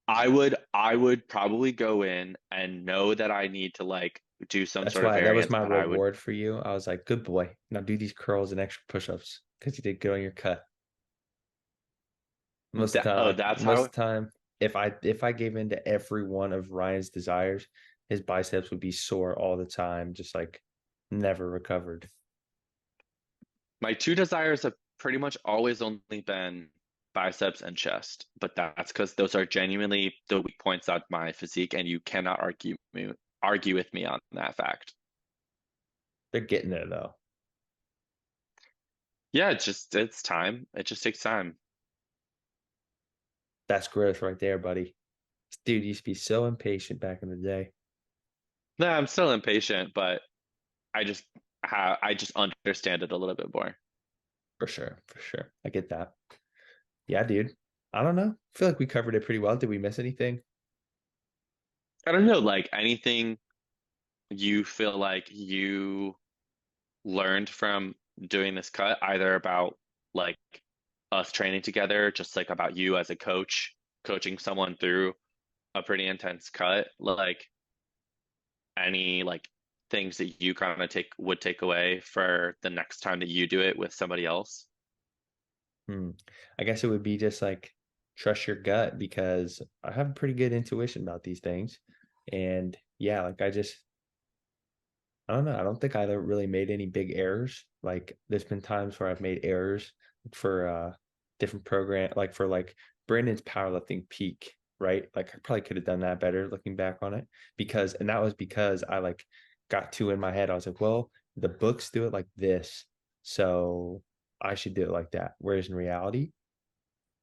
I would probably go in and know that I need to like do some That's sort of why that was variance, my but I would reward for you. I was like, good boy. Now do these curls and extra push-ups because you did good on your cut. that oh, that's Most how of the time, if I gave in to every one of Ryan's desires, his biceps would be sore all the time, just like never recovered. my two desires have pretty much always only been biceps and chest, but that's because those are genuinely the weak points of my physique, and you cannot argue with me on that fact. They're getting there though. Yeah, it's time. It just takes time. That's growth right there, buddy. Dude used to be so impatient back in the day. No, I'm still impatient, but I just understand it a little bit more. For sure. For sure. I get that. Yeah, dude. I don't know. I feel like we covered it pretty well. Did we miss anything? I don't know, like anything you feel like you learned from doing this cut, either about like us training together, just like about you as a coach, coaching someone through a pretty intense cut, like any like things that you kind of take away for the next time that you do it with somebody else. Hmm. I guess it would be just like trust your gut because I have a pretty good intuition about these things. And yeah, like I don't know. I don't think I ever really made any big errors. Like there's been times where I've made errors for different program, like for like Brandon's powerlifting peak, right? Like I probably could have done that better looking back on it and that was because I like got too in my head. I was like, well, the books do it like this, so I should do it like that. Whereas in reality,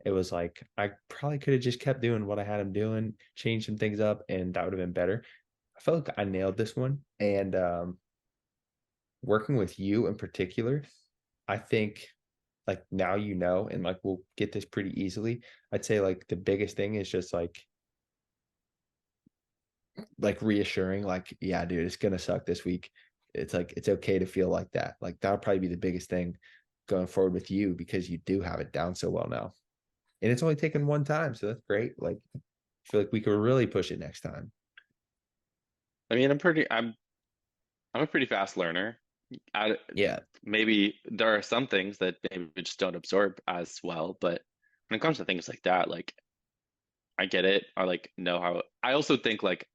it was like I probably could have just kept doing what I had him doing, changed some things up, and that would have been better. I felt like I nailed this one. And working with you in particular, I think like now you know, and like we'll get this pretty easily. I'd say like the biggest thing is just like reassuring, like, yeah, dude, it's gonna suck this week. It's like it's okay to feel like that. Like that'll probably be the biggest thing going forward with you because you do have it down so well now. And it's only taken one time, so that's great. Like I feel like we could really push it next time. I mean, I'm a pretty fast learner. I, Yeah. maybe there are some things that maybe we just don't absorb as well, but when it comes to things like that, like I get it. I like know how. I also think like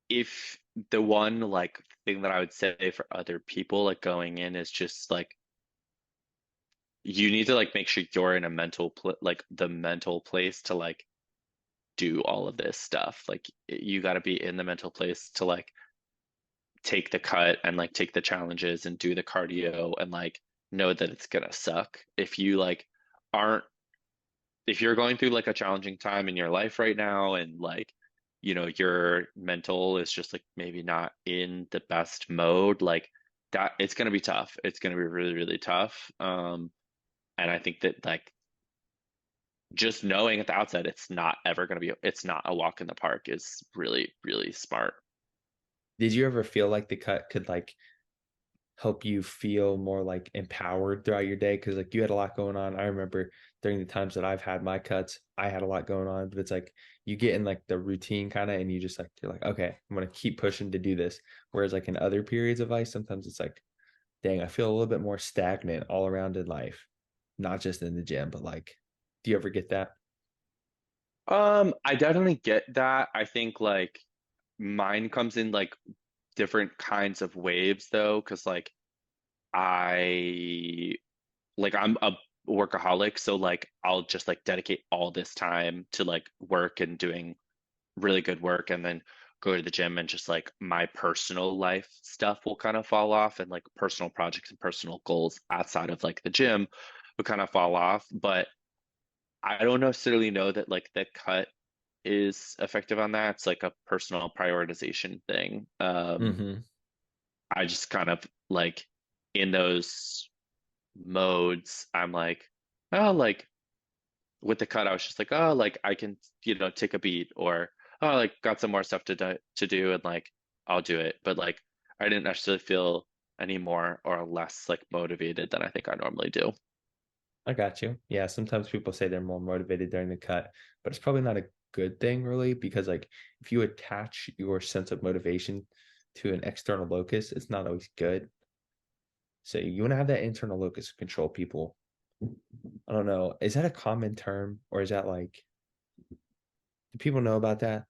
if the one like thing that I would say for other people like going in is just like you need to like make sure you're in a mental pl like the mental place to like do all of this stuff. Like you got to be in the mental place to like take the cut and like take the challenges and do the cardio and like know that it's gonna suck. If you like aren't if you're going through like a challenging time in your life right now and like your mental is just like maybe not in the best mode, like that it's gonna be tough. It's gonna be really, really tough. And I think that like just knowing at the outset it's not a walk in the park is really, really smart. Did you ever feel like the cut could like help you feel more like empowered throughout your day? Because like you had a lot going on. I remember during the times that I've had my cuts, I had a lot going on, but it's like you get in like the routine kind of and you just like you're like, okay, I'm gonna keep pushing to do this. Whereas like in other periods of life, sometimes it's like, dang, I feel a little bit more stagnant all around in life, not just in the gym, but like, do you ever get that? I definitely get that. I think like mine comes in like different kinds of waves though, because like I I'm a workaholic, so like I'll just like dedicate all this time to like work and doing really good work and then go to the gym and just like my personal life stuff will kind of fall off and like personal projects and personal goals outside of like the gym will kind of fall off. But I don't necessarily know that like the cut is effective on that. It's like a personal prioritization thing. Mm-hmm. I just kind of like in those modes, I'm like, oh, like with the cut, I was just like, oh, like I can, take a beat or oh, like got some more stuff to do and like I'll do it. But like I didn't necessarily feel any more or less like motivated than I think I normally do. I got you. Yeah, sometimes people say they're more motivated during the cut, but it's probably not a good thing really because like if you attach your sense of motivation to an external locus, it's not always good. So you want to have that internal locus to control people. I don't know. Is that a common term or is that like do people know about that?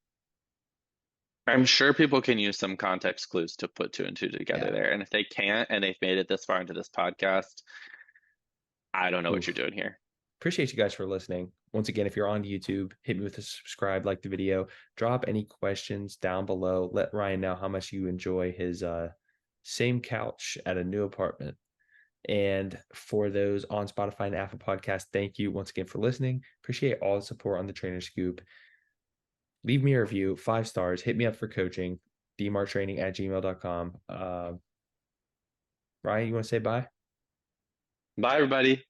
I'm sure people can use some context clues to put two and two together Yeah. there. And if they can't and they've made it this far into this podcast, I don't know what you're Oof. doing here. Appreciate you guys for listening. Once again, if you're on YouTube, hit me with a subscribe, like the video, drop any questions down below. Let Ryan know how much you enjoy his same couch at a new apartment. And for those on Spotify and Apple Podcasts, thank you once again for listening. Appreciate all the support on the Trainer Scoop. Leave me a review, 5 stars. Hit me up for coaching, dmartraining@gmail.com. Ryan, you want to say bye? Bye, everybody.